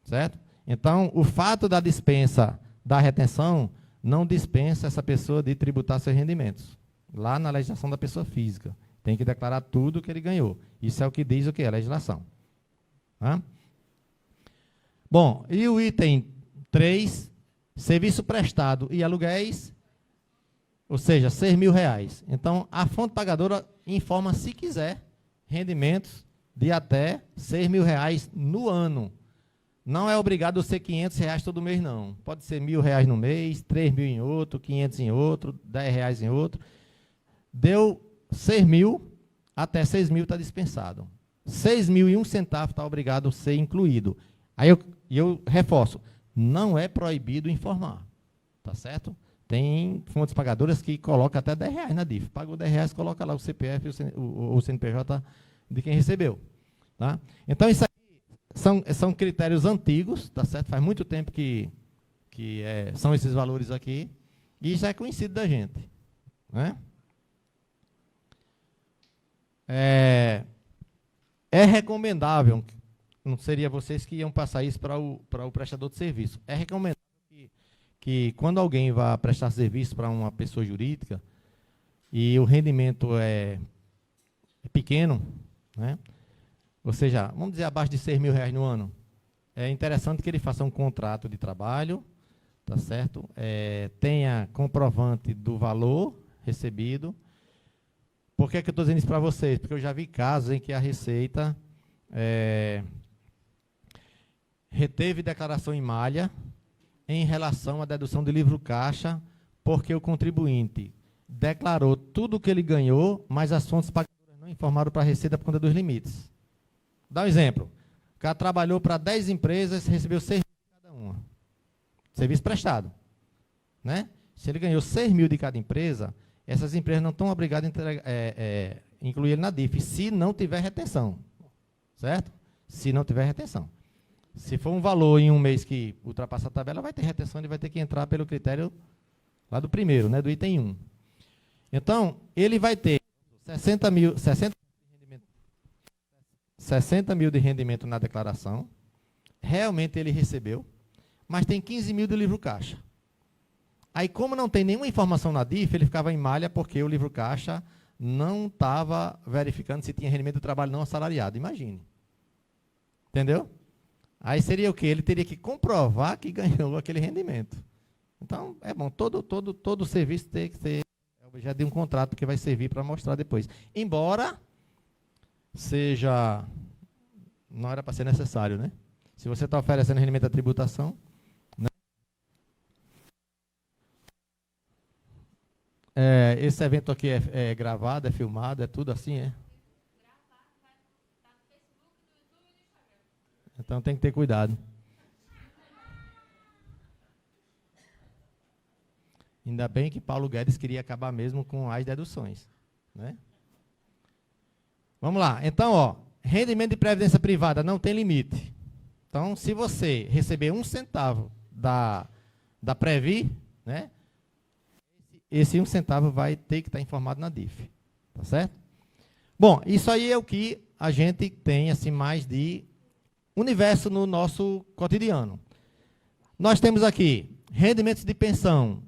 Certo? Então, o fato da dispensa da retenção não dispensa essa pessoa de tributar seus rendimentos. Lá na legislação da pessoa física. Tem que declarar tudo que ele ganhou. Isso é o que diz o que? A legislação. Tá? Bom, e o item 3, serviço prestado e aluguéis, ou seja, R$6.000. Então, a fonte pagadora informa, se quiser, rendimentos de até R$6.000 no ano. Não é obrigado a ser R$500 todo mês, não. Pode ser R$1.000 no mês, 3.000 em outro, 500 em outro, R$10 em outro. Deu 6.000, até 6.000 está dispensado. 6.001 centavo está obrigado a ser incluído. Aí eu reforço, não é proibido informar, tá certo? Tem fontes pagadoras que colocam até R$10 na DIF. Pagou R$10, coloca lá o CPF ou o CNPJ de quem recebeu. Tá? Então, isso aqui são critérios antigos, tá certo? Faz muito tempo que são esses valores aqui, e já é conhecido da gente. Né? É recomendável, não seria vocês que iam passar isso para o prestador de serviço, é recomendável que quando alguém vai prestar serviço para uma pessoa jurídica e o rendimento é pequeno, né? Ou seja, vamos dizer abaixo de R$6.000 no ano, é interessante que ele faça um contrato de trabalho, tá certo? Tenha comprovante do valor recebido. Por que eu estou dizendo isso para vocês? Porque eu já vi casos em que a Receita reteve declaração em malha em relação à dedução de livro caixa, porque o contribuinte declarou tudo o que ele ganhou, mas as fontes pagadoras não informaram para a Receita por conta dos limites. Dá um exemplo. O cara trabalhou para 10 empresas, recebeu 6.000 de cada uma. Serviço prestado. Né? Se ele ganhou 6.000 de cada empresa, essas empresas não estão obrigadas a incluir ele na DIF, se não tiver retenção. Certo? Se não tiver retenção. Se for um valor em um mês que ultrapassa a tabela, vai ter retenção, ele vai ter que entrar pelo critério lá do primeiro, né, do item 1. Então, ele vai ter 60 mil de rendimento na declaração, realmente ele recebeu, mas tem 15 mil do livro caixa. Aí, como não tem nenhuma informação na DIF, ele ficava em malha porque o livro caixa não estava verificando se tinha rendimento do trabalho não assalariado. Imagine. Entendeu? Aí seria o quê? Ele teria que comprovar que ganhou aquele rendimento. Então, é bom, todo serviço tem que ser objeto de um contrato que vai servir para mostrar depois. Embora seja, não era para ser necessário, né? Se você está oferecendo rendimento da tributação, né? Esse evento aqui é gravado, é filmado, é tudo assim, é? Então tem que ter cuidado. Ainda bem que Paulo Guedes queria acabar mesmo com as deduções. Né? Vamos lá. Então, ó, rendimento de previdência privada não tem limite. Então, se você receber 1 centavo da Previ, né, esse 1 centavo vai ter que estar informado na DIF. Tá certo? Bom, isso aí é o que a gente tem assim, mais de universo no nosso cotidiano. Nós temos aqui rendimentos de pensão.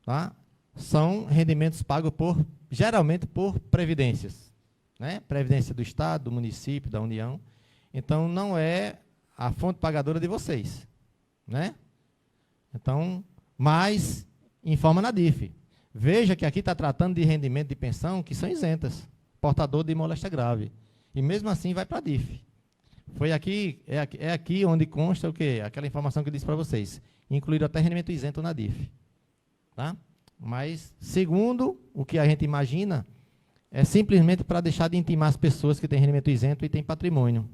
Tá? São rendimentos pagos por geralmente por previdências, né? Previdência do Estado, do município, da União. Então, não é a fonte pagadora de vocês, né? Então, mas informa na DIF. Veja que aqui está tratando de rendimento de pensão que são isentas, portador de moléstia grave. E mesmo assim vai para a DIF. Foi aqui, é aqui onde consta o quê? Aquela informação que eu disse para vocês. Incluíram até rendimento isento na DIF. Tá? Mas, segundo o que a gente imagina, é simplesmente para deixar de intimar as pessoas que têm rendimento isento e têm patrimônio.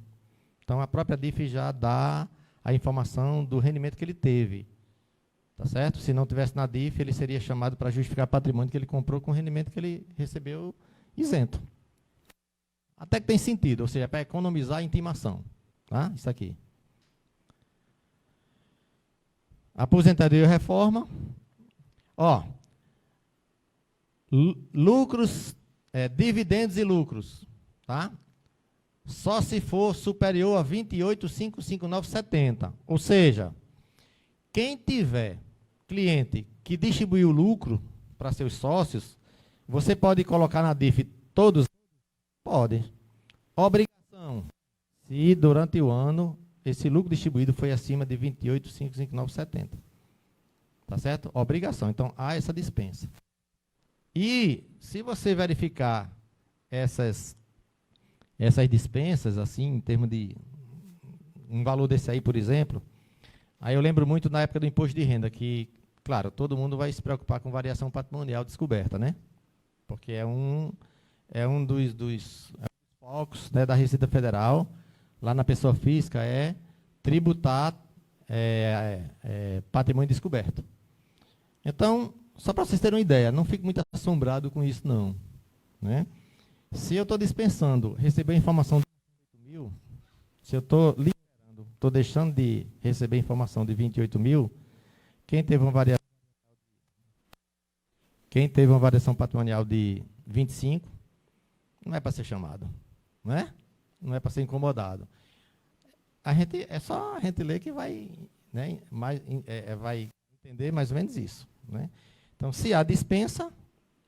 Então, a própria DIF já dá a informação do rendimento que ele teve. Tá certo? Se não tivesse na DIF, ele seria chamado para justificar patrimônio que ele comprou com o rendimento que ele recebeu isento. Até que tem sentido, ou seja, para economizar a intimação. Tá? Isso aqui. Aposentadoria e reforma. Ó, lucros, dividendos e lucros. Tá? Só se for superior a 28.559,70. Ou seja, quem tiver cliente que distribuiu lucro para seus sócios, você pode colocar na DIF todos? Pode. Obrigação. Se durante o ano esse lucro distribuído foi acima de 28.559,70. Tá certo? Obrigação. Então, há essa dispensa. E, se você verificar essas dispensas, assim, em termos de um valor desse aí, por exemplo, aí eu lembro muito na época do imposto de renda, que, claro, todo mundo vai se preocupar com variação patrimonial descoberta, né? Porque é um dos focos, né, da Receita Federal, lá na pessoa física, é tributar patrimônio descoberto. Então, só para vocês terem uma ideia, não fique muito assombrado com isso, não. Né? Se eu estou dispensando receber informação de 28 mil, se eu estou liberando, estou deixando de receber informação de 28 mil, quem teve uma variação patrimonial de 25, não é para ser chamado. Né? Não é para ser incomodado. É só a gente ler que vai, né, vai entender mais ou menos isso. Né? Então, se há dispensa,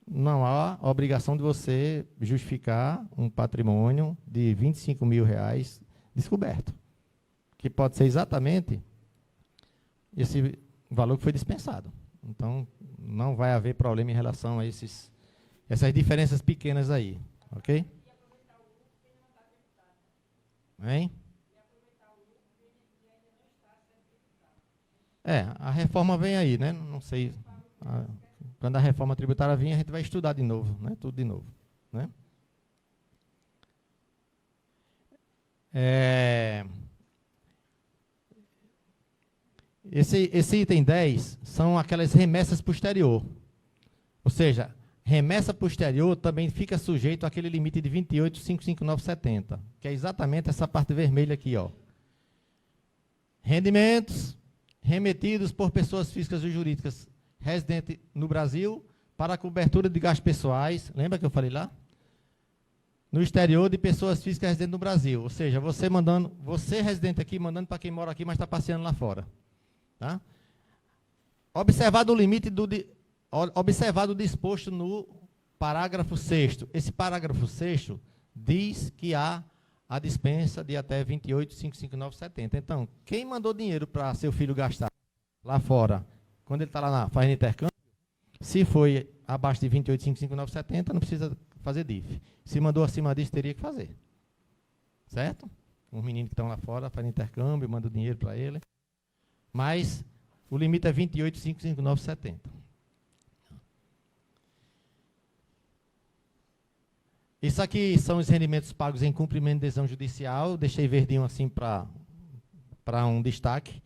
não há obrigação de você justificar um patrimônio de R$25 mil descoberto, que pode ser exatamente esse valor que foi dispensado. Então, não vai haver problema em relação a essas diferenças pequenas aí. Ok? Hein? A reforma vem aí, né? Não sei. Quando a reforma tributária vir, a gente vai estudar de novo, né? Tudo de novo. Né? Esse item 10 são aquelas remessas posterior. Ou seja, remessa posterior também fica sujeito àquele limite de 28.559,70, que é exatamente essa parte vermelha aqui, ó. Rendimentos remetidos por pessoas físicas ou jurídicas residentes no Brasil para a cobertura de gastos pessoais, lembra que eu falei lá? No exterior de pessoas físicas residentes no Brasil, ou seja, você residente aqui, mandando para quem mora aqui, mas está passeando lá fora. Tá? Observado o limite observado o disposto no parágrafo 6º. Esse parágrafo 6º diz que há a dispensa de até 28.559,70. Então, quem mandou dinheiro para seu filho gastar lá fora, quando ele está lá fazendo intercâmbio, se foi abaixo de 28.559,70, não precisa fazer DIF. Se mandou acima disso, teria que fazer. Certo? Os meninos que estão lá fora fazem intercâmbio, mandam dinheiro para ele. Mas o limite é 28.559,70. Isso aqui são os rendimentos pagos em cumprimento de decisão judicial. Deixei verdinho assim para um destaque.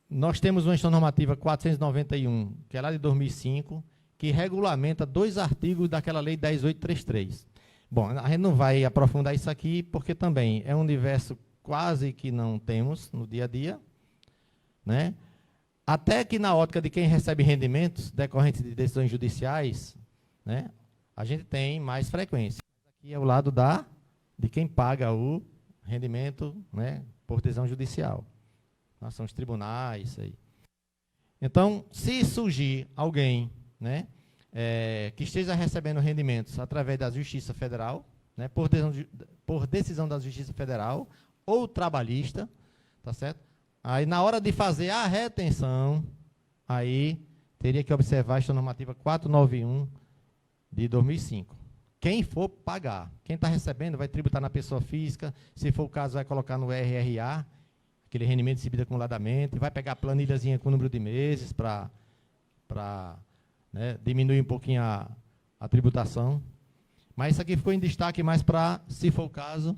Nós temos uma instrução normativa 491, que é lá de 2005, que regulamenta 2 artigos daquela lei 10.833. Bom, a gente não vai aprofundar isso aqui, porque também é um universo quase que não temos no dia a dia, né? Até que na ótica de quem recebe rendimentos decorrentes de decisões judiciais, né, a gente tem mais frequência. Aqui é o lado de quem paga o rendimento, né, por decisão judicial. São os tribunais. Aí. Então, se surgir alguém, né, que esteja recebendo rendimentos através da Justiça Federal, né, por decisão da Justiça Federal ou trabalhista, tá certo? Aí, na hora de fazer a retenção, aí teria que observar esta normativa 491 de 2005. Quem for pagar, quem está recebendo vai tributar na pessoa física, se for o caso vai colocar no RRA, aquele rendimento recebido acumuladamente, vai pegar a planilhazinha com o número de meses para né, diminuir um pouquinho a tributação. Mas isso aqui ficou em destaque mais para, se for o caso,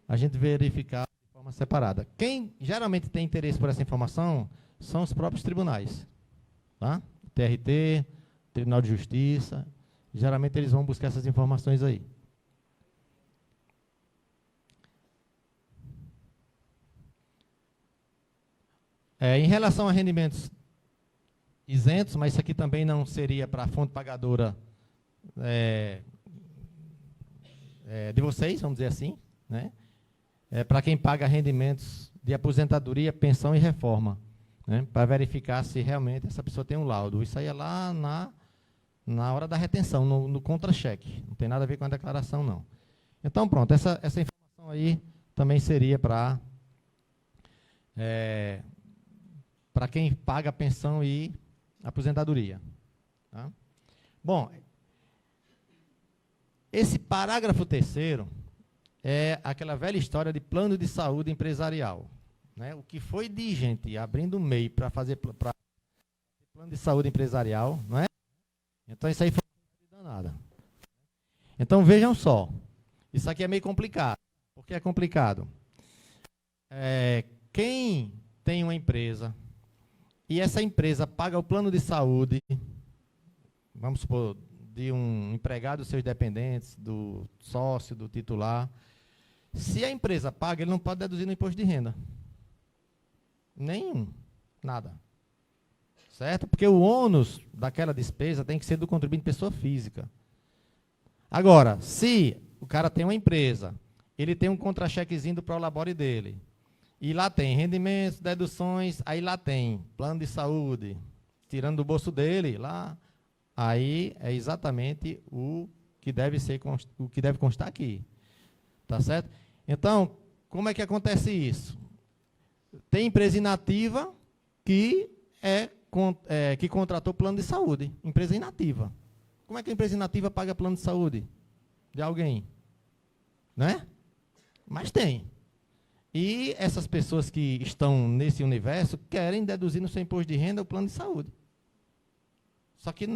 a gente verificar de forma separada. Quem geralmente tem interesse por essa informação são os próprios tribunais. Tá? TRT, Tribunal de Justiça, geralmente eles vão buscar essas informações aí. Em relação a rendimentos isentos, mas isso aqui também não seria para a fonte pagadora de vocês, vamos dizer assim, né? Para quem paga rendimentos de aposentadoria, pensão e reforma, né? Para verificar se realmente essa pessoa tem um laudo. Isso aí é lá na hora da retenção, no contra-cheque. Não tem nada a ver com a declaração, não. Então, pronto, essa informação aí também seria para quem paga pensão e aposentadoria. Tá? Bom, esse parágrafo 3º é aquela velha história de plano de saúde empresarial. Né? O que foi de gente abrindo o MEI para fazer plano de saúde empresarial, não é? Então, isso aí foi danada. Então, vejam só. Isso aqui é meio complicado. Por que é complicado? Quem tem uma empresa e essa empresa paga o plano de saúde, vamos supor, de um empregado, seus dependentes, do sócio, do titular, se a empresa paga, ele não pode deduzir no imposto de renda. Nenhum. Nada. Certo? Porque o ônus daquela despesa tem que ser do contribuinte pessoa física. Agora, se o cara tem uma empresa, ele tem um contra-chequezinho do Prolabore dele, e lá tem rendimentos, deduções, aí lá tem plano de saúde, tirando do bolso dele, lá, aí é exatamente o que deve constar aqui. Tá certo? Então, como é que acontece isso? Tem empresa inativa que contratou plano de saúde. Empresa inativa. Como é que a empresa inativa paga plano de saúde de alguém? Né? Mas tem. E essas pessoas que estão nesse universo querem deduzir no seu imposto de renda o plano de saúde. Só que,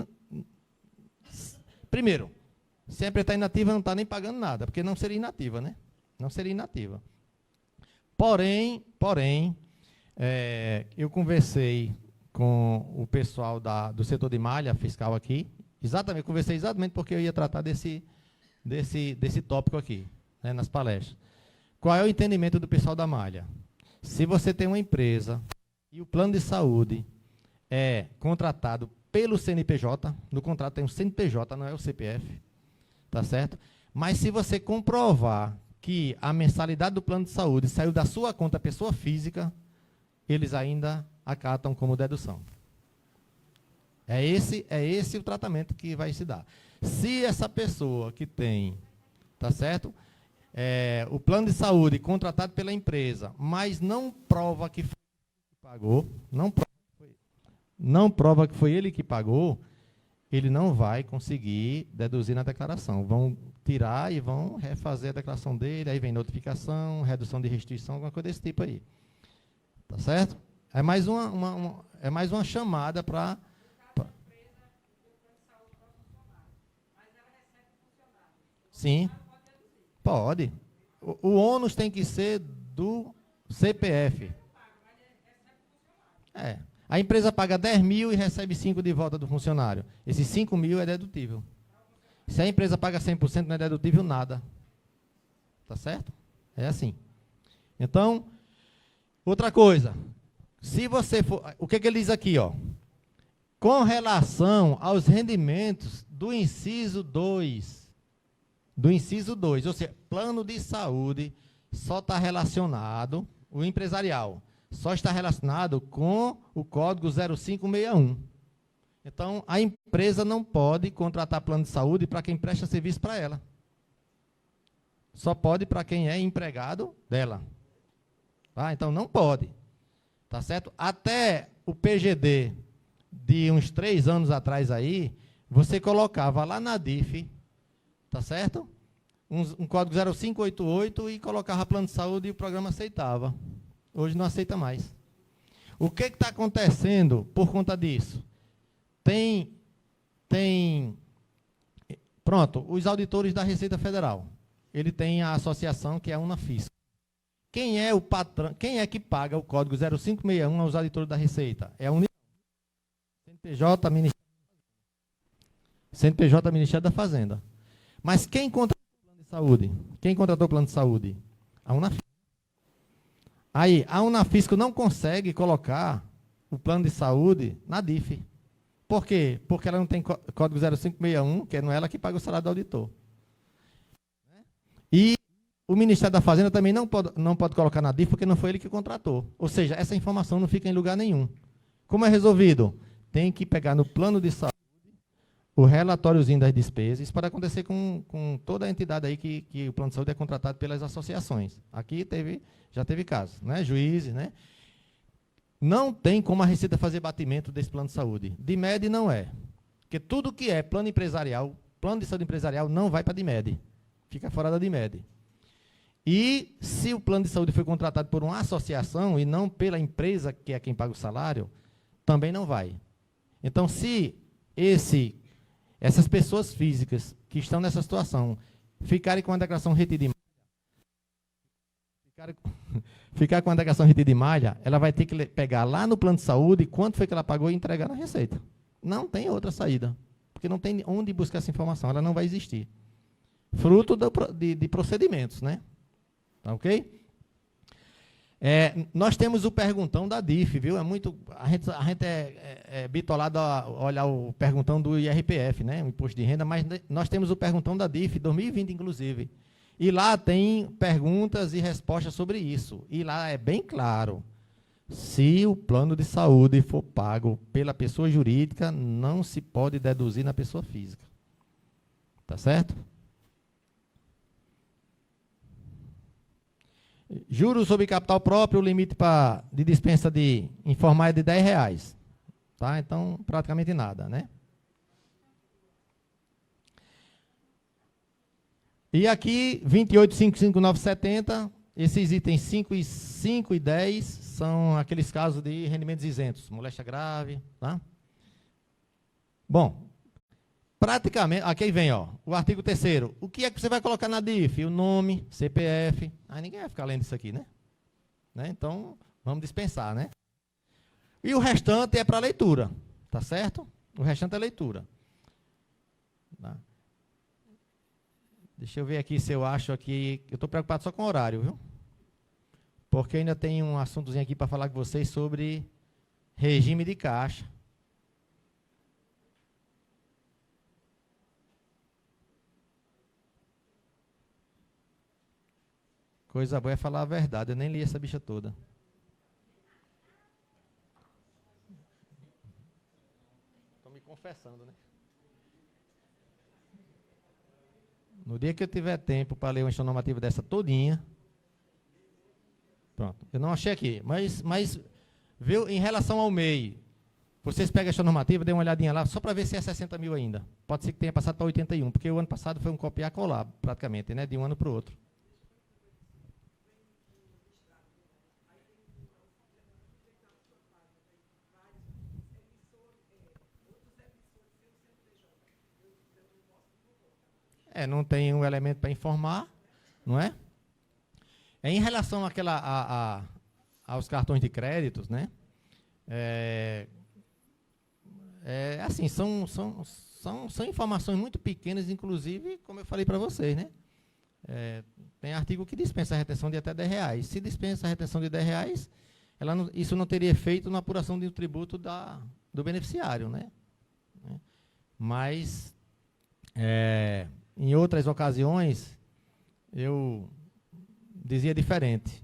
primeiro, se a empresa está inativa, não está nem pagando nada, porque não seria inativa, né? Não seria inativa. Porém, eu conversei com o pessoal do setor de malha fiscal aqui, conversei exatamente porque eu ia tratar desse tópico aqui, né, nas palestras. Qual é o entendimento do pessoal da malha? Se você tem uma empresa e o plano de saúde é contratado pelo CNPJ, no contrato tem um CNPJ, não é o CPF, tá certo? Mas se você comprovar que a mensalidade do plano de saúde saiu da sua conta pessoa física, eles ainda acatam como dedução. É esse o tratamento que vai se dar. Se essa pessoa que tem, tá certo? O plano de saúde contratado pela empresa, mas não prova que foi ele que pagou, não prova que foi ele que pagou, ele não vai conseguir deduzir na declaração. Vão tirar e vão refazer a declaração dele, aí vem notificação, redução de restituição, alguma coisa desse tipo aí. Tá certo? É mais uma chamada para... Sim, pode. O ônus tem que ser do CPF. A empresa paga 10 mil e recebe 5 de volta do funcionário. Esses 5 mil é dedutível. Se a empresa paga 100%, não é dedutível nada. Tá certo? É assim. Então, outra coisa. Se você for... O que ele diz aqui, ó? Com relação aos rendimentos do inciso 2. Do inciso 2, ou seja, plano de saúde só está relacionado, o empresarial, só está relacionado com o código 0561. Então, a empresa não pode contratar plano de saúde para quem presta serviço para ela. Só pode para quem é empregado dela. Tá? Então, não pode. Tá certo? Até o PGD de uns 3 anos atrás aí, você colocava lá na DIF, tá certo? Um código 0588 e colocava plano de saúde e o programa aceitava. Hoje não aceita mais. O que está acontecendo por conta disso? Pronto, os auditores da Receita Federal. Ele tem a associação que é a Unafisco. Quem é o patrão? Quem é que paga o código 0561 aos auditores da Receita? É a União. CNPJ, Ministério da Fazenda. Mas quem contratou o plano de saúde? Quem contratou o plano de saúde? A Unafisco. Aí, a Unafisco não consegue colocar o plano de saúde na DIF. Por quê? Porque ela não tem código 0561, que não é ela que paga o salário do auditor. E o Ministério da Fazenda também não pode colocar na DIF, porque não foi ele que contratou. Ou seja, essa informação não fica em lugar nenhum. Como é resolvido? Tem que pegar no plano de saúde o relatóriozinho das despesas. Isso pode acontecer com toda a entidade aí que o plano de saúde é contratado pelas associações. Aqui já teve casos, né? Juízes, né? Não tem como a Receita fazer batimento desse plano de saúde. DIMED não é. Porque tudo que é plano empresarial, plano de saúde empresarial, não vai para a DIMED. Fica fora da DIMED. E se o plano de saúde foi contratado por uma associação e não pela empresa, que é quem paga o salário, também não vai. Então, se essas pessoas físicas que estão nessa situação ficarem com a declaração retida de ficar com a declaração retida de malha, ela vai ter que pegar lá no plano de saúde quanto foi que ela pagou e entregar na Receita. Não tem outra saída, porque não tem onde buscar essa informação, ela não vai existir. Fruto de procedimentos, né? Tá ok? Nós temos o perguntão da DIF, viu? A gente é bitolado a olhar o perguntão do IRPF, né? O Imposto de Renda, mas nós temos o perguntão da DIF, 2020 inclusive. E lá tem perguntas e respostas sobre isso. E lá é bem claro. Se o plano de saúde for pago pela pessoa jurídica, não se pode deduzir na pessoa física. Tá certo? Juros sobre capital próprio, o limite de dispensa de informar é de R$10. Tá? Então, praticamente nada, né? E aqui, 28.559,70, esses itens 5 e 10 são aqueles casos de rendimentos isentos, moléstia grave, tá? Bom, praticamente, aqui vem, ó, o artigo 3º. O que é que você vai colocar na DIF? O nome, CPF. Aí ninguém vai ficar lendo isso aqui, né? Então, vamos dispensar, né? E o restante é para leitura, tá certo? O restante é leitura. Tá? Deixa eu ver aqui se eu acho aqui. Eu estou preocupado só com o horário, viu? Porque ainda tem um assuntozinho aqui para falar com vocês sobre regime de caixa. Coisa boa é falar a verdade. Eu nem li essa bicha toda. Estou me confessando, né? No dia que eu tiver tempo para ler uma instrução normativa dessa todinha, pronto, eu não achei aqui, mas viu, em relação ao MEI, vocês pegam a instrução normativa, dê uma olhadinha lá, só para ver se é 60 mil ainda. Pode ser que tenha passado para 81, porque o ano passado foi um copiar-colar, praticamente, né, de um ano para o outro. Não tem um elemento para informar, não é? Em relação aos cartões de créditos, né? Assim, são informações muito pequenas, inclusive, como eu falei para vocês, né? Tem artigo que dispensa a retenção de até R$10. Se dispensa a retenção de R$10, isso não teria efeito na apuração do tributo do beneficiário, né? Mas, em outras ocasiões, eu dizia diferente.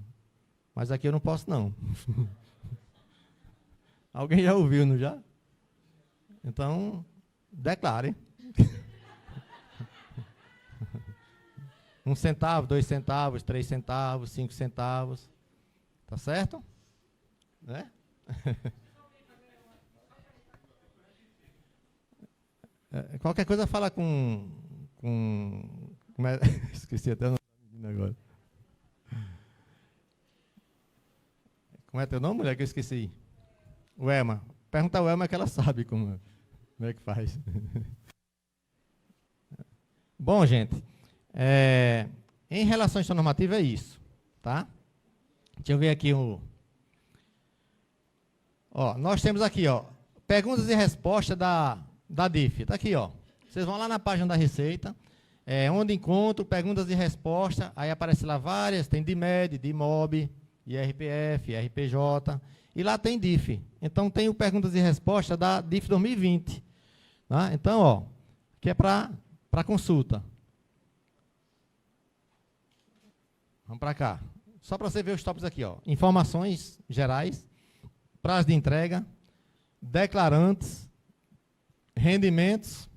Mas aqui eu não posso, não. Alguém já ouviu, não já? Então, declare. 1 centavo, 2 centavos, 3 centavos, 5 centavos. Tá certo? Né? Qualquer coisa fala com como é, esqueci até o nome agora. Como é teu nome, mulher, que eu esqueci? O Elma. Pergunta ao Elma que ela sabe como é que faz. Bom, gente, em relação à gestão normativa é isso, tá? Deixa eu ver aqui nós temos aqui, perguntas e respostas da DIF. Está aqui, Vocês vão lá na página da Receita, onde encontro perguntas e respostas, aí aparece lá várias, tem DIMED, DIMOB, IRPF, IRPJ, e lá tem DIF. Então, tem o perguntas e respostas da DIF 2020. Tá? Então, que é para consulta. Vamos para cá. Só para você ver os tópicos aqui, informações gerais, prazo de entrega, declarantes, rendimentos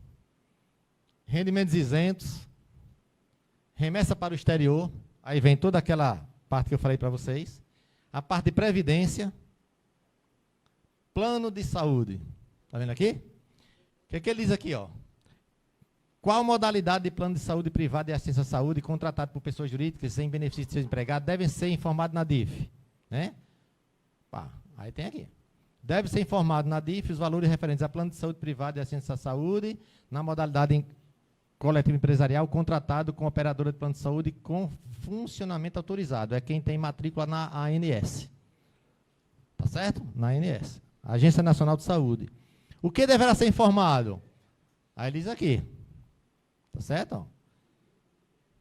isentos, remessa para o exterior, aí vem toda aquela parte que eu falei para vocês, a parte de previdência, plano de saúde. Está vendo aqui? O que ele diz aqui, Qual modalidade de plano de saúde privado e assistência à saúde contratado por pessoas jurídicas sem benefício de seus empregados devem ser informados na DIF? Né? Aí tem aqui. Deve ser informado na DIF os valores referentes a plano de saúde privado e assistência à saúde na modalidade coletivo empresarial contratado com operadora de plano de saúde com funcionamento autorizado. É quem tem matrícula na ANS. Tá certo? Na ANS. Agência Nacional de Saúde. O que deverá ser informado? Aí diz aqui. Tá certo? O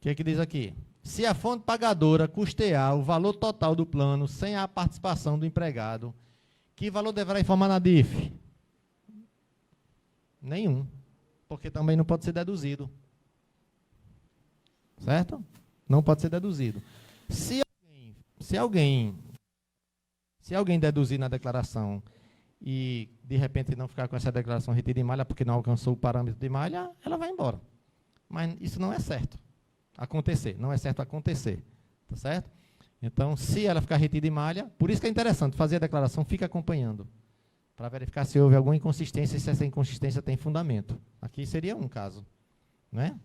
que diz aqui? Se a fonte pagadora custear o valor total do plano sem a participação do empregado, que valor deverá informar na DIF? Nenhum. Porque também não pode ser deduzido. Certo? Não pode ser deduzido. Se alguém deduzir na declaração e, de repente, não ficar com essa declaração retida em malha porque não alcançou o parâmetro de malha, ela vai embora. Mas isso não é certo acontecer. Não é certo acontecer. Tá certo? Então, se ela ficar retida em malha, por isso que é interessante, fazer a declaração, fica acompanhando, para verificar se houve alguma inconsistência e se essa inconsistência tem fundamento. Aqui seria um caso. Né?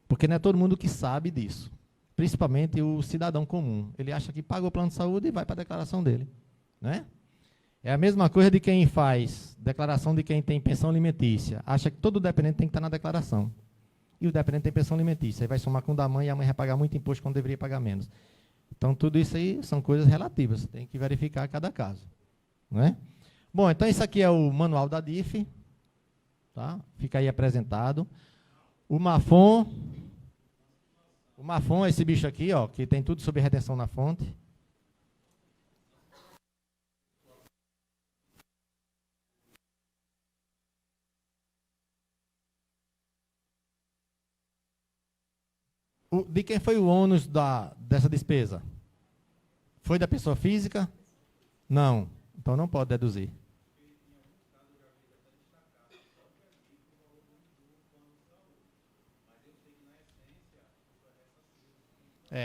Porque não é todo mundo que sabe disso. Principalmente o cidadão comum. Ele acha que paga o plano de saúde e vai para a declaração dele. Né? É a mesma coisa de quem faz declaração de quem tem pensão alimentícia. Acha que todo dependente tem que estar na declaração. E o dependente tem pensão alimentícia. Aí vai somar com o da mãe e a mãe vai pagar muito imposto quando deveria pagar menos. Então, tudo isso aí são coisas relativas. Tem que verificar cada caso. Né? Bom, então isso aqui é o manual da DIF. Tá? Fica aí apresentado. O Mafon é esse bicho aqui, que tem tudo sobre retenção na fonte. De quem foi o ônus dessa despesa? Foi da pessoa física? Não. Então não pode deduzir.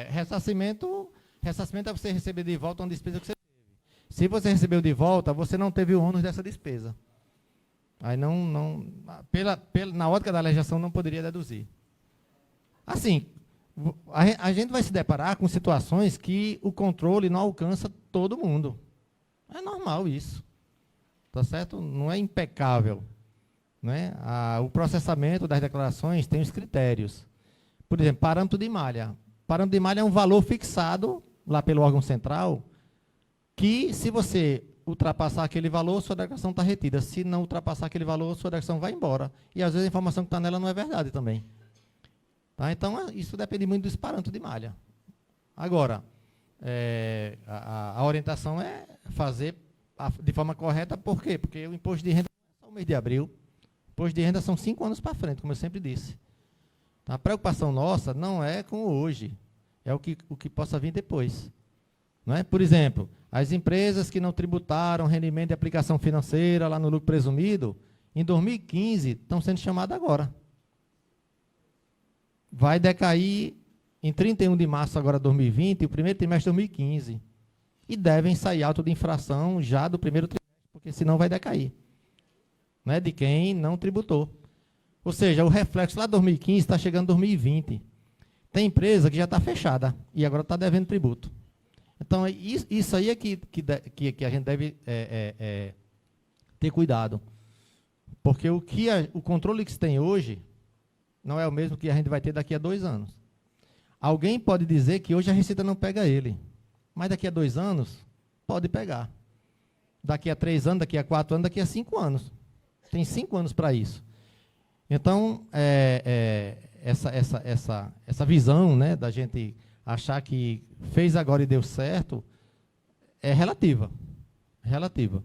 Ressarcimento é você receber de volta uma despesa que você teve. Se você recebeu de volta, você não teve o ônus dessa despesa. Aí na ótica da legislação não poderia deduzir. Assim, a gente vai se deparar com situações que o controle não alcança todo mundo. É normal isso. Tá certo? Não é impecável. Né? O processamento das declarações tem os critérios. Por exemplo, parâmetro de malha. Parâmetro de malha é um valor fixado lá pelo órgão central que, se você ultrapassar aquele valor, sua declaração está retida. Se não ultrapassar aquele valor, sua declaração vai embora. E, às vezes, a informação que está nela não é verdade também. Tá? Então, isso depende muito dos parâmetros de malha. Agora, a orientação é fazer de forma correta. Por quê? Porque o imposto de renda é só o mês de abril. O imposto de renda são 5 anos para frente, como eu sempre disse. A preocupação nossa não é com hoje, é o que possa vir depois. Não é? Por exemplo, as empresas que não tributaram rendimento de aplicação financeira lá no lucro presumido, em 2015, estão sendo chamadas agora. Vai decair em 31 de março agora de 2020 e o primeiro trimestre de 2015. E devem sair auto de infração já do primeiro trimestre, porque senão vai decair. Né, de quem não tributou. Ou seja, o reflexo lá de 2015 está chegando em 2020. Tem empresa que já está fechada e agora está devendo tributo. Então, isso aí é que a gente deve ter cuidado. Porque o controle que se tem hoje não é o mesmo que a gente vai ter daqui a 2 anos. Alguém pode dizer que hoje a Receita não pega ele, mas daqui a 2 anos pode pegar. Daqui a 3 anos, daqui a 4 anos, daqui a 5 anos. Tem 5 anos para isso. Então, essa visão, né, da gente achar que fez agora e deu certo, é relativa. Relativa.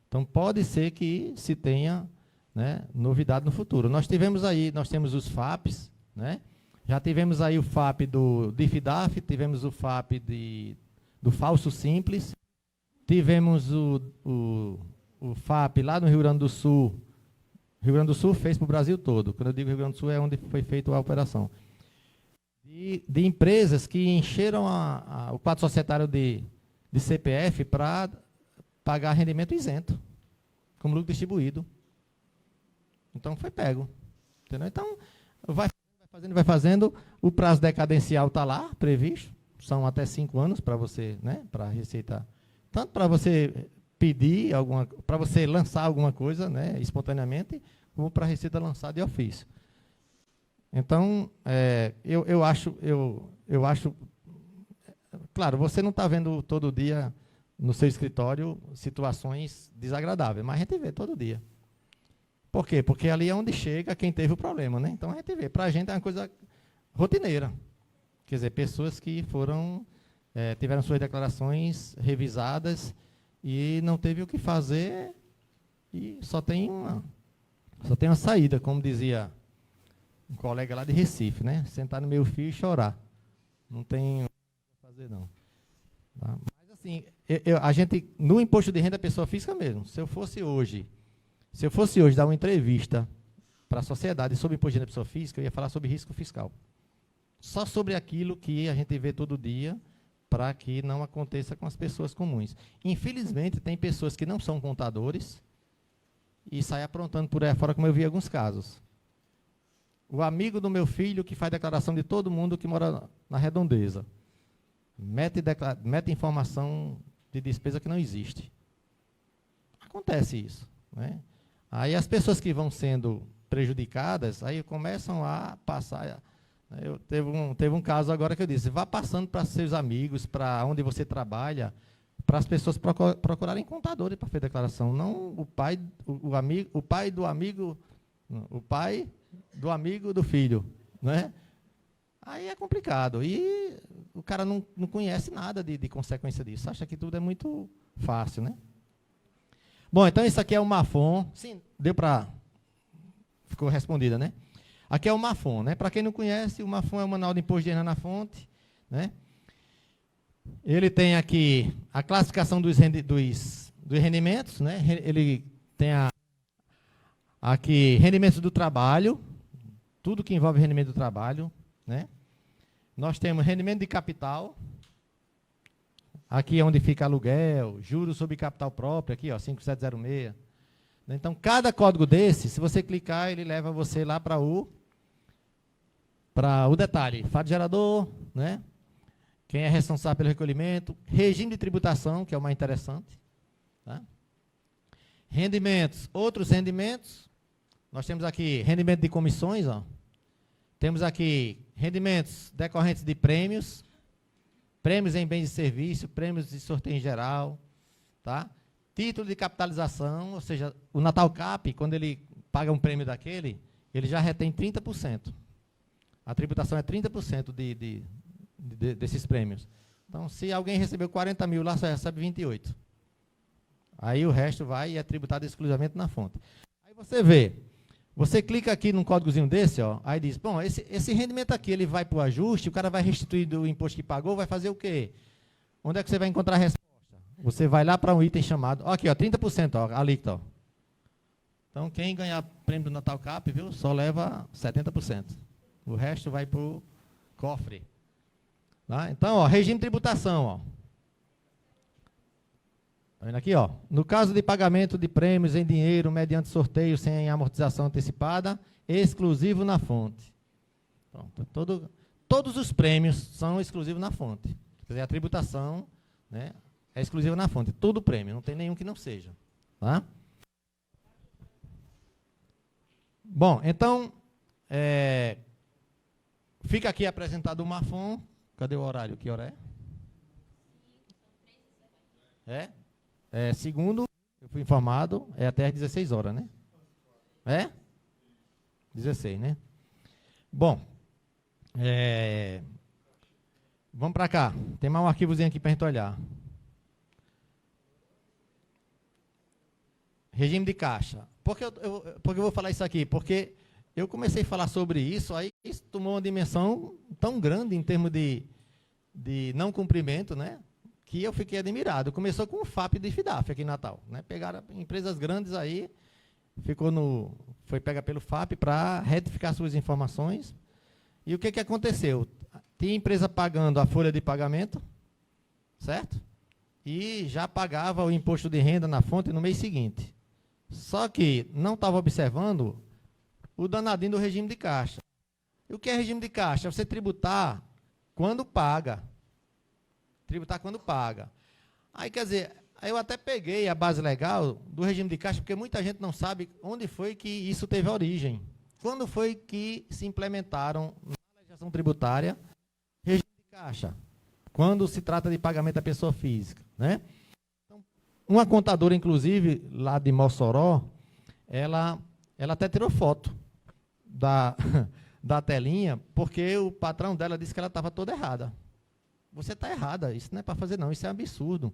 Então, pode ser que se tenha, né, novidade no futuro. Nós temos os FAPs, né? Já tivemos aí o FAP do DIFDAF, tivemos o FAP do falso simples, tivemos o FAP lá no Rio Grande do Sul. Rio Grande do Sul fez para o Brasil todo. Quando eu digo Rio Grande do Sul, é onde foi feita a operação. De empresas que encheram o quadro societário de CPF para pagar rendimento isento, como lucro distribuído. Então, foi pego. Entendeu? Então, vai fazendo. O prazo decadencial está lá, previsto. São até 5 anos para você, né, para a Receita. Tanto para você pedir, para você lançar alguma coisa, né, espontaneamente, como para a Receita lançar de ofício. Então, eu acho, claro, você não está vendo todo dia no seu escritório situações desagradáveis, mas a gente vê todo dia. Por quê? Porque ali é onde chega quem teve o problema, né? Então a gente vê. Para a gente é uma coisa rotineira. Quer dizer, pessoas que tiveram suas declarações revisadas e não teve o que fazer e só tem uma saída, como dizia um colega lá de Recife, né? Sentar no meio fio e chorar. Não tem o que fazer, não. Tá? Mas, assim, a gente, no imposto de renda, pessoa física mesmo, se eu fosse hoje dar uma entrevista para a sociedade sobre imposto de renda da pessoa física, eu ia falar sobre risco fiscal. Só sobre aquilo que a gente vê todo dia, para que não aconteça com as pessoas comuns. Infelizmente, tem pessoas que não são contadores e saem aprontando por aí fora, como eu vi em alguns casos. O amigo do meu filho, que faz declaração de todo mundo que mora na redondeza, mete informação de despesa que não existe. Acontece isso, né? Aí as pessoas que vão sendo prejudicadas, aí começam a passar. Teve um caso agora que eu disse, vá passando para seus amigos, para onde você trabalha, para as pessoas procurarem contadores para fazer declaração, não o pai do amigo do filho, né? Aí é complicado. E o cara não conhece nada de consequência disso, acha que tudo é muito fácil, né? Bom, então isso aqui é o MAFON. Sim, ficou respondida, né? Aqui é o MAFON, né? Para quem não conhece, o MAFON é o Manual de Imposto de Renda na Fonte, né? Ele tem aqui a classificação dos rendimentos, né? Ele tem aqui rendimentos do trabalho, tudo que envolve rendimento do trabalho, né? Nós temos rendimento de capital, aqui é onde fica aluguel, juros sobre capital próprio, aqui, ó, 5706. Então, cada código desse, se você clicar, ele leva você lá para o detalhe. Fato gerador, né? Quem é responsável pelo recolhimento, regime de tributação, que é o mais interessante. Tá? Rendimentos, outros rendimentos. Nós temos aqui rendimento de comissões, ó. Temos aqui rendimentos decorrentes de prêmios, prêmios em bens e serviços, prêmios de sorteio em geral, tá? Título de capitalização, ou seja, o Natal Cap, quando ele paga um prêmio daquele, ele já retém 30%. A tributação é 30% desses prêmios. Então, se alguém recebeu 40 mil lá, só recebe 28. Aí o resto vai e é tributado exclusivamente na fonte. Aí você vê, você clica aqui num códigozinho desse, ó, aí diz, bom, esse rendimento aqui, ele vai para o ajuste, o cara vai restituir do imposto que pagou, vai fazer o quê? onde é que você vai encontrar a resposta? Você vai lá para um item chamado, ó, aqui, ó, 30%, ó, alíquota, ó. Então, quem ganhar prêmio do Natal Cap, viu, só leva 70%. O resto vai para o cofre. Tá? Então, ó, regime de tributação, ó. Tá vendo aqui, ó? No caso de pagamento de prêmios em dinheiro mediante sorteio sem amortização antecipada, exclusivo na fonte. Pronto. Todos os prêmios são exclusivos na fonte. Quer dizer, a tributação, né, é exclusiva na fonte. Todo prêmio, não tem nenhum que não seja. Tá? Bom, então, fica aqui apresentado o Mafon. Cadê o horário? Que hora é? Segundo, eu fui informado, é até às 16 horas, né? 16, né? Bom, vamos para cá. Tem mais um arquivozinho aqui para a gente olhar. Regime de caixa. Por que eu vou falar isso aqui? Porque eu comecei a falar sobre isso, aí isso tomou uma dimensão tão grande em termos de não cumprimento, né? Que eu fiquei admirado. Começou com o FAP de FIDAF aqui em Natal, né? Pegaram empresas grandes aí, foi pega pelo FAP para retificar suas informações. E o que aconteceu? Tinha empresa pagando a folha de pagamento, certo? E já pagava o imposto de renda na fonte no mês seguinte. Só que não estava observando o danadinho do regime de caixa. E o que é regime de caixa? É você tributar quando paga. Tributar quando paga. Aí, quer dizer, eu até peguei a base legal do regime de caixa, porque muita gente não sabe onde foi que isso teve origem. Quando foi que se implementaram na legislação tributária regime de caixa? Quando se trata de pagamento da pessoa física, né? Então, uma contadora, inclusive, lá de Mossoró, ela até tirou foto da telinha, porque o patrão dela disse que ela estava toda errada. Você está errada, isso não é para fazer não, isso é absurdo.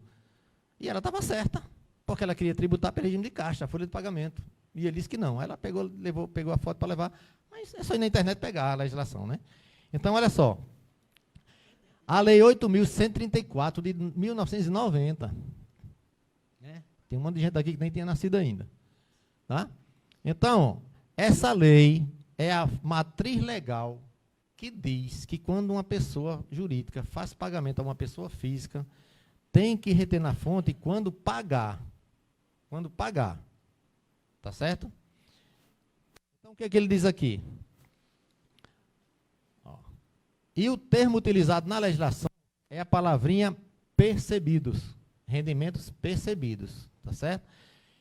E ela estava certa, porque ela queria tributar pelo regime de caixa, a folha de pagamento. E ele disse que não. Ela pegou a foto para levar, mas é só ir na internet pegar a legislação, né? Então, olha só. A Lei 8.134 de 1990. Né? Tem um monte de gente aqui que nem tinha nascido ainda. Tá? Então, essa lei é a matriz legal que diz que quando uma pessoa jurídica faz pagamento a uma pessoa física, tem que reter na fonte quando pagar. Quando pagar. Tá certo? Então, o que é que ele diz aqui? Ó. E o termo utilizado na legislação é a palavrinha percebidos. Rendimentos percebidos. Tá certo?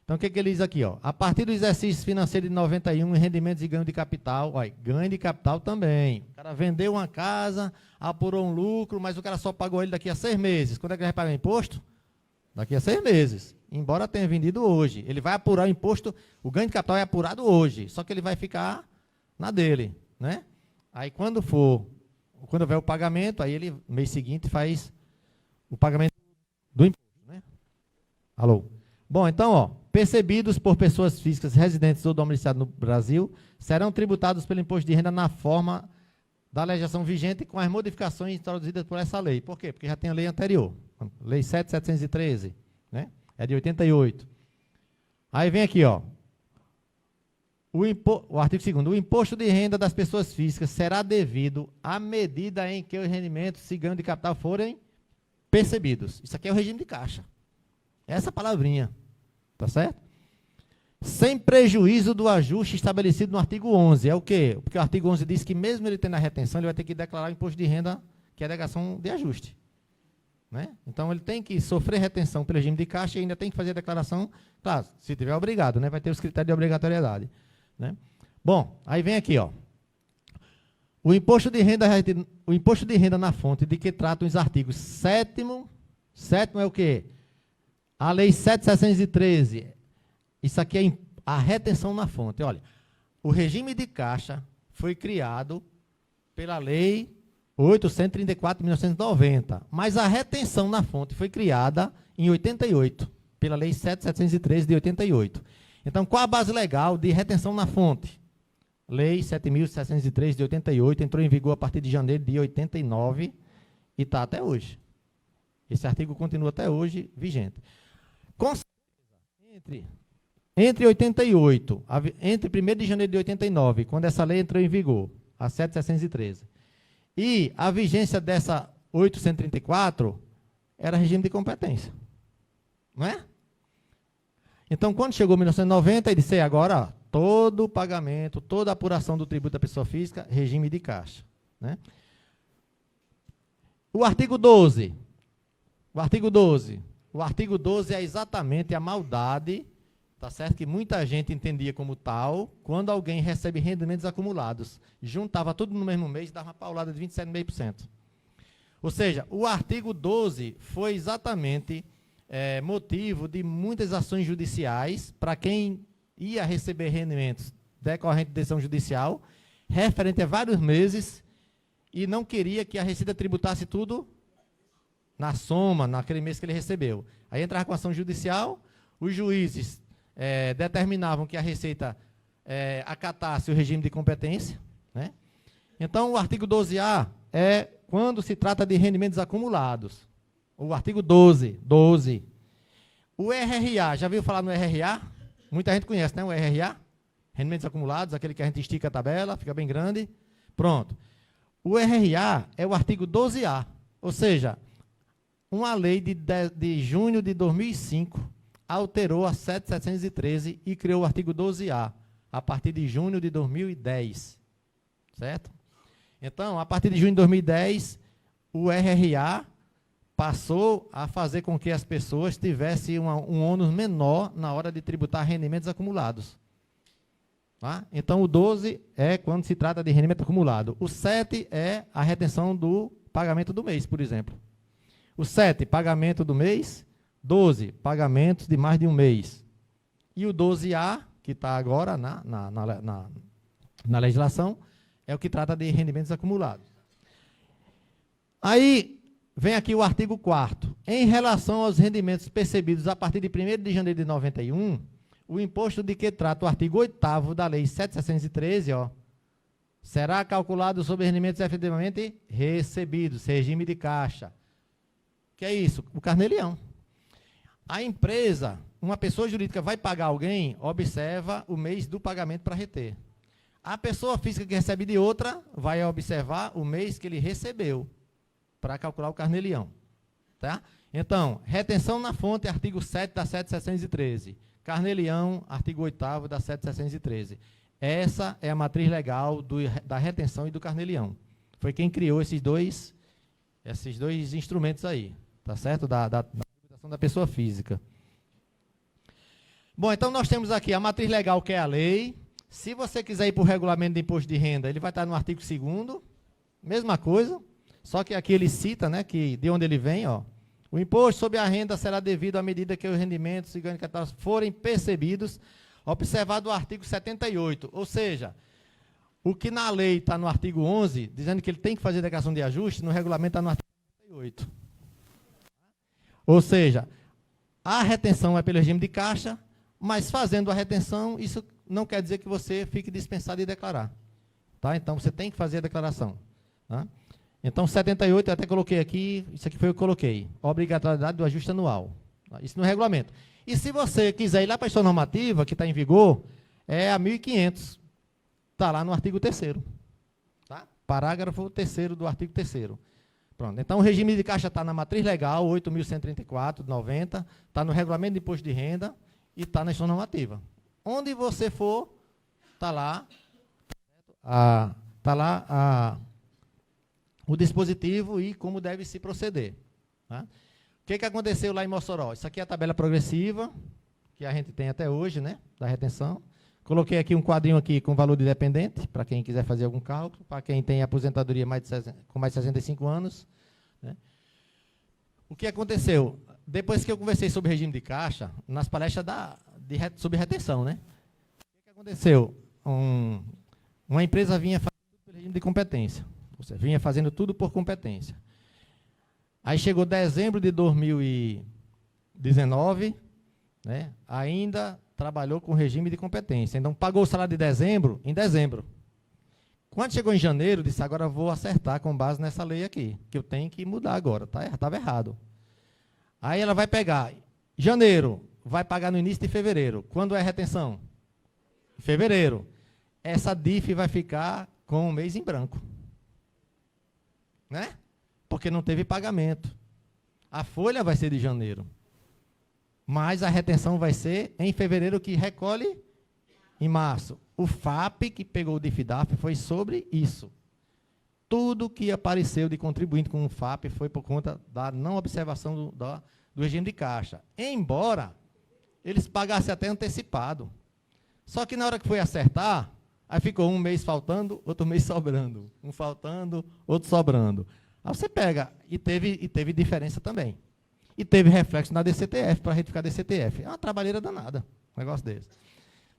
Então, o que é que ele diz aqui? Ó? A partir do exercício financeiro de 91, rendimentos e ganho de capital. Ó, ganho de capital também. O cara vendeu uma casa, apurou um lucro, mas o cara só pagou ele daqui a 6 meses. Quando é que ele vai pagar o imposto? Daqui a 6 meses. Embora tenha vendido hoje. Ele vai apurar o imposto, o ganho de capital é apurado hoje, só que ele vai ficar na dele, né? Aí quando houver o pagamento, aí ele, no mês seguinte, faz o pagamento do imposto, né? Alô? Bom, então, ó, percebidos por pessoas físicas residentes ou domiciliadas no Brasil, serão tributados pelo imposto de renda na forma da legislação vigente com as modificações introduzidas por essa lei. Por quê? Porque já tem a lei anterior, Lei 7.713, né? É de 88. Aí vem aqui, ó. O artigo 2º. O imposto de renda das pessoas físicas será devido à medida em que os rendimentos e ganho de capital forem percebidos. Isso aqui é o regime de caixa. Essa palavrinha. Tá certo? Sem prejuízo do ajuste estabelecido no artigo 11. É o quê? Porque o artigo 11 diz que mesmo ele tendo a retenção, ele vai ter que declarar o imposto de renda, que é a declaração de ajuste. Né? Então, ele tem que sofrer retenção pelo regime de caixa e ainda tem que fazer a declaração, claro, se tiver obrigado, né? Vai ter os critérios de obrigatoriedade. Né? Bom, aí vem aqui, ó. O imposto de renda na fonte de que tratam os artigos 7º é o quê? A Lei 7.713. Isso aqui é a retenção na fonte. Olha, o regime de caixa foi criado pela Lei 834 de 1990, mas a retenção na fonte foi criada em 88, pela Lei 7.713 de 88. Então, qual a base legal de retenção na fonte? Lei 7.703 de 88, entrou em vigor a partir de janeiro de 89 e está até hoje. Esse artigo continua até hoje vigente. Com certeza, entre 88, entre 1º de janeiro de 89, quando essa lei entrou em vigor, a 7.713, e a vigência dessa 834 era regime de competência. Não é? Então, quando chegou 1990, ele disse, agora, ó, todo pagamento, toda apuração do tributo da pessoa física, regime de caixa. Né? O artigo 12. O artigo 12 é exatamente a maldade, tá certo? Que muita gente entendia como tal, quando alguém recebe rendimentos acumulados. Juntava tudo no mesmo mês e dava uma paulada de 27,5%. Ou seja, o artigo 12 foi exatamente motivo de muitas ações judiciais para quem ia receber rendimentos decorrente de decisão judicial, referente a vários meses, e não queria que a Receita tributasse tudo na soma, naquele mês que ele recebeu. Aí entrava com ação judicial, os juízes determinavam que a Receita acatasse o regime de competência. Né? Então, o artigo 12A é quando se trata de rendimentos acumulados. O artigo 12. O RRA, já viu falar no RRA? Muita gente conhece, né? O RRA, rendimentos acumulados, aquele que a gente estica a tabela, fica bem grande. Pronto. O RRA é o artigo 12A, ou seja, uma lei de junho de 2005 alterou a 7.713 e criou o artigo 12A, a partir de junho de 2010. Certo? Então, a partir de junho de 2010, o RRA passou a fazer com que as pessoas tivessem um ônus menor na hora de tributar rendimentos acumulados. Tá? Então, o 12 é quando se trata de rendimento acumulado. O 7 é a retenção do pagamento do mês, por exemplo. O 7, pagamento do mês. 12, pagamentos de mais de um mês. E o 12A, que está agora na legislação, é o que trata de rendimentos acumulados. Aí, vem aqui o artigo 4º. Em relação aos rendimentos percebidos a partir de 1º de janeiro de 91, o imposto de que trata o artigo 8º da Lei 7.713, será calculado sobre rendimentos efetivamente recebidos, regime de caixa. Que é isso? O carnê-leão. A empresa, uma pessoa jurídica vai pagar alguém, observa o mês do pagamento para reter. A pessoa física que recebe de outra vai observar o mês que ele recebeu para calcular o carnê-leão. Tá? Então, retenção na fonte, artigo 7 da 7.713. Carnê-leão, artigo 8º da 7.713. Essa é a matriz legal da retenção e do carnê-leão. Foi quem criou esses dois instrumentos aí, tá certo? Da tributação da pessoa física. Bom, então nós temos aqui a matriz legal, que é a lei. Se você quiser ir para o regulamento de imposto de renda, ele vai estar no artigo 2º, mesma coisa, só que aqui ele cita, né, que de onde ele vem, o imposto sobre a renda será devido à medida que os rendimentos e ganhos de capital forem percebidos, observado o artigo 78, ou seja, o que na lei está no artigo 11, dizendo que ele tem que fazer declaração de ajuste, no regulamento está no artigo 78. Ou seja, a retenção é pelo regime de caixa, mas fazendo a retenção, isso não quer dizer que você fique dispensado de declarar. Tá? Então, você tem que fazer a declaração. Tá? Então, 78, eu até coloquei aqui, isso aqui foi o que eu coloquei, obrigatoriedade do ajuste anual. Tá? Isso no regulamento. E se você quiser ir lá para a instrução normativa, que está em vigor, é a 1.500. Está lá no artigo 3º. Tá? Parágrafo 3º do artigo 3º. Pronto. Então, o regime de caixa está na matriz legal, 8.134, 90, está no regulamento de imposto de renda e está na instrução normativa. Onde você for, está lá, o dispositivo e como deve se proceder. Tá? O que aconteceu lá em Mossoró? Isso aqui é a tabela progressiva, que a gente tem até hoje, né, da retenção. Coloquei aqui um quadrinho aqui com valor de dependente, para quem quiser fazer algum cálculo, para quem tem aposentadoria com mais de 65 anos. Né. O que aconteceu? Depois que eu conversei sobre regime de caixa, nas palestras sobre retenção, né? O que aconteceu? Uma empresa vinha fazendo tudo por regime de competência. Ou seja, vinha fazendo tudo por competência. Aí chegou dezembro de 2019, né? Ainda trabalhou com regime de competência. Então, pagou o salário de dezembro em dezembro. Quando chegou em janeiro, disse, agora eu vou acertar com base nessa lei aqui, que eu tenho que mudar agora. Estava errado. Aí ela vai pegar janeiro, vai pagar no início de fevereiro. Quando é retenção? Fevereiro. Essa DIF vai ficar com o mês em branco. Né? Porque não teve pagamento. A folha vai ser de janeiro. Mas a retenção vai ser em fevereiro, que recolhe em março. O FAP, que pegou o DIF-DAF, foi sobre isso. Tudo que apareceu de contribuinte com o FAP foi por conta da não observação do regime de caixa. Embora eles pagassem até antecipado. Só que na hora que foi acertar, aí ficou um mês faltando, outro mês sobrando. Um faltando, outro sobrando. Aí você pega, e teve diferença também. E teve reflexo na DCTF, para retificar a DCTF. É uma trabalheira danada, um negócio desse.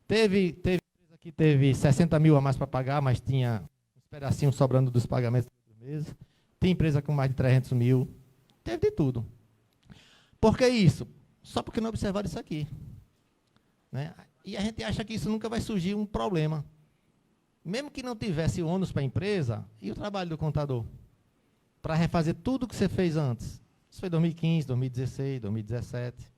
Teve empresa que teve 60 mil a mais para pagar, mas tinha uns pedacinhos sobrando dos pagamentos do mês. Tem empresa com mais de 300 mil. Teve de tudo. Por que isso? Só porque não observaram isso aqui. Né? E a gente acha que isso nunca vai surgir um problema. Mesmo que não tivesse ônus para a empresa, e o trabalho do contador? Para refazer tudo o que você fez antes. Isso foi 2015, 2016, 2017.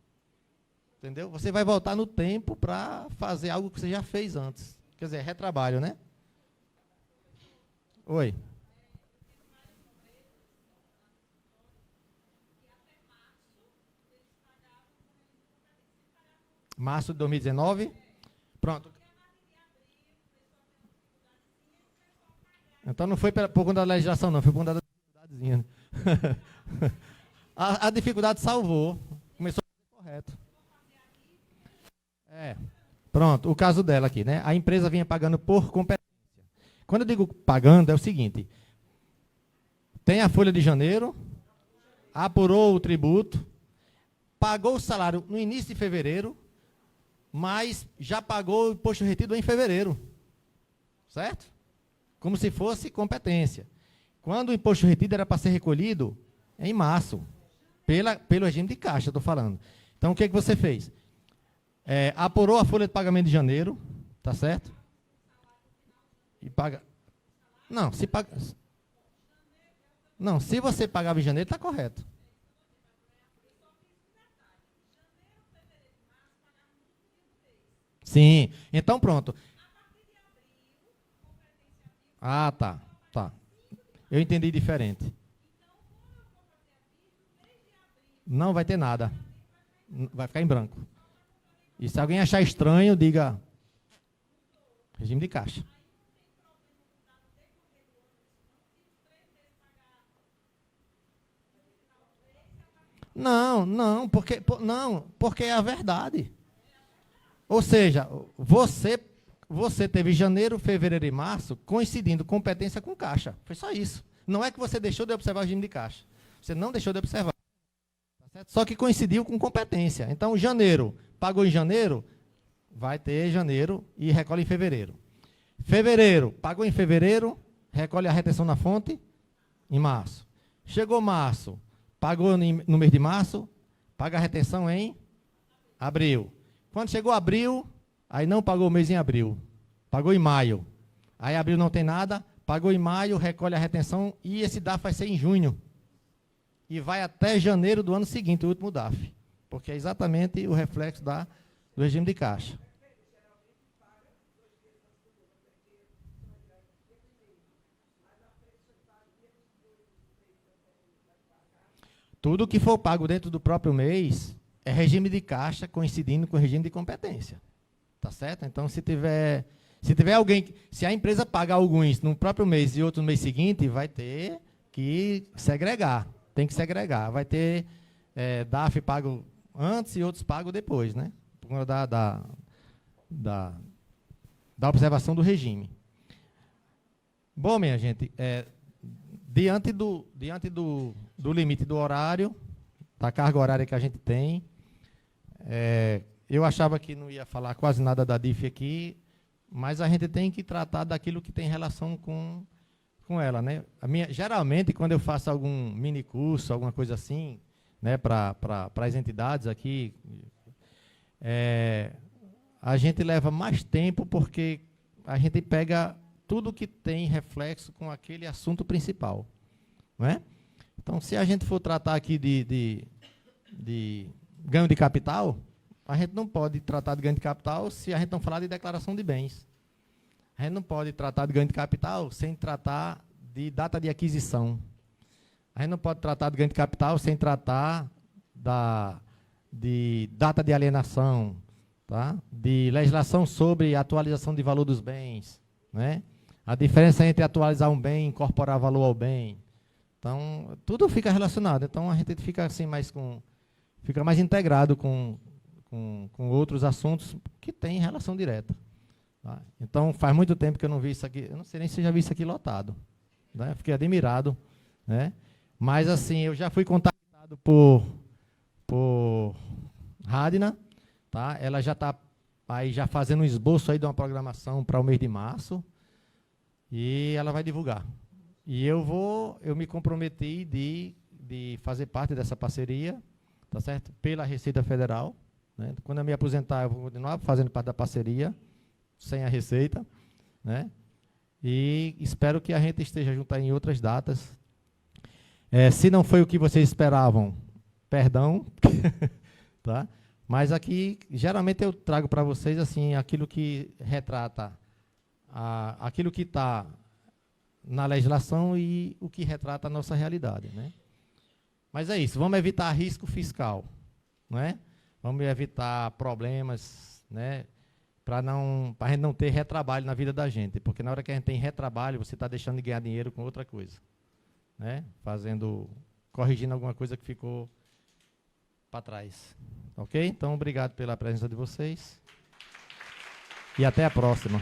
Entendeu? Você vai voltar no tempo para fazer algo que você já fez antes. Quer dizer, retrabalho, né? Oi. Março de 2019? Pronto. Então não foi por conta da legislação, não. Foi por conta da dificuldadezinha. A dificuldade salvou. Começou a ser correto. Pronto, o caso dela aqui, né? A empresa vinha pagando por competência. Quando eu digo pagando, é o seguinte. Tem a folha de janeiro, apurou o tributo, pagou o salário no início de fevereiro, mas já pagou o imposto retido em fevereiro. Certo? Como se fosse competência. Quando o imposto retido era para ser recolhido em março, pelo regime de caixa, estou falando. Então, o que você fez? Apurou a folha de pagamento de janeiro, tá certo? E paga. Não, se você pagava em janeiro, está correto. Sim, então pronto. Ah, tá. Eu entendi diferente. Não vai ter nada. Vai ficar em branco. E se alguém achar estranho, diga regime de caixa. Porque é a verdade. Ou seja, você teve janeiro, fevereiro e março coincidindo competência com caixa. Foi só isso. Não é que você deixou de observar o regime de caixa. Você não deixou de observar. Tá certo? Só que coincidiu com competência. Então, janeiro, pagou em janeiro, vai ter janeiro e recolhe em fevereiro. Fevereiro, pagou em fevereiro, recolhe a retenção na fonte em março. Chegou março, pagou no mês de março, paga a retenção em abril. Quando chegou abril, aí não pagou o mês em abril, pagou em maio. Aí abril não tem nada, pagou em maio, recolhe a retenção e esse DAF vai ser em junho. E vai até janeiro do ano seguinte, o último DAF. Porque é exatamente o reflexo do regime de caixa. Tudo que for pago dentro do próprio mês é regime de caixa coincidindo com o regime de competência. Tá certo? Então, se tiver alguém, se a empresa paga alguns no próprio mês e outro no mês seguinte, vai ter que segregar. Tem que segregar. Vai ter DAF pago antes e outros pagos depois, né? Por conta da observação do regime. Bom, minha gente, diante do limite do horário, da carga horária que a gente tem, eu achava que não ia falar quase nada da DIF aqui, mas a gente tem que tratar daquilo que tem relação com ela, né? Geralmente, quando eu faço algum mini curso, alguma coisa assim, né, para as entidades aqui, a gente leva mais tempo porque a gente pega tudo que tem reflexo com aquele assunto principal, não é? Então, se a gente for tratar aqui de de ganho de capital, a gente não pode tratar de ganho de capital se a gente não falar de declaração de bens. A gente não pode tratar de ganho de capital sem tratar de data de aquisição. A gente não pode tratar de ganho de capital sem tratar de data de alienação, tá? De legislação sobre atualização de valor dos bens, né? A diferença entre atualizar um bem e incorporar valor ao bem. Então, tudo fica relacionado. Então, a gente fica assim fica mais integrado com outros assuntos que têm relação direta. Tá? Então, faz muito tempo que eu não vi isso aqui. Eu não sei nem se eu já vi isso aqui lotado. Né? Fiquei admirado. Né? Mas, assim, eu já fui contactado por Radna. Tá? Ela já está aí já fazendo um esboço aí de uma programação para o mês de março. E ela vai divulgar. E eu me comprometi de fazer parte dessa parceria, tá certo? Pela Receita Federal. Né? Quando eu me aposentar, eu vou continuar fazendo parte da parceria, sem a Receita. Né? E espero que a gente esteja junto em outras datas. Se não foi o que vocês esperavam, perdão. Tá? Mas aqui, geralmente, eu trago para vocês assim, aquilo que retrata, aquilo que está na legislação e o que retrata a nossa realidade. Né? Mas é isso, vamos evitar risco fiscal. Né? Vamos evitar problemas, né? Para a gente não ter retrabalho na vida da gente. Porque na hora que a gente tem retrabalho, você está deixando de ganhar dinheiro com outra coisa. Né? Corrigindo alguma coisa que ficou para trás. Ok? Então, obrigado pela presença de vocês. E até a próxima.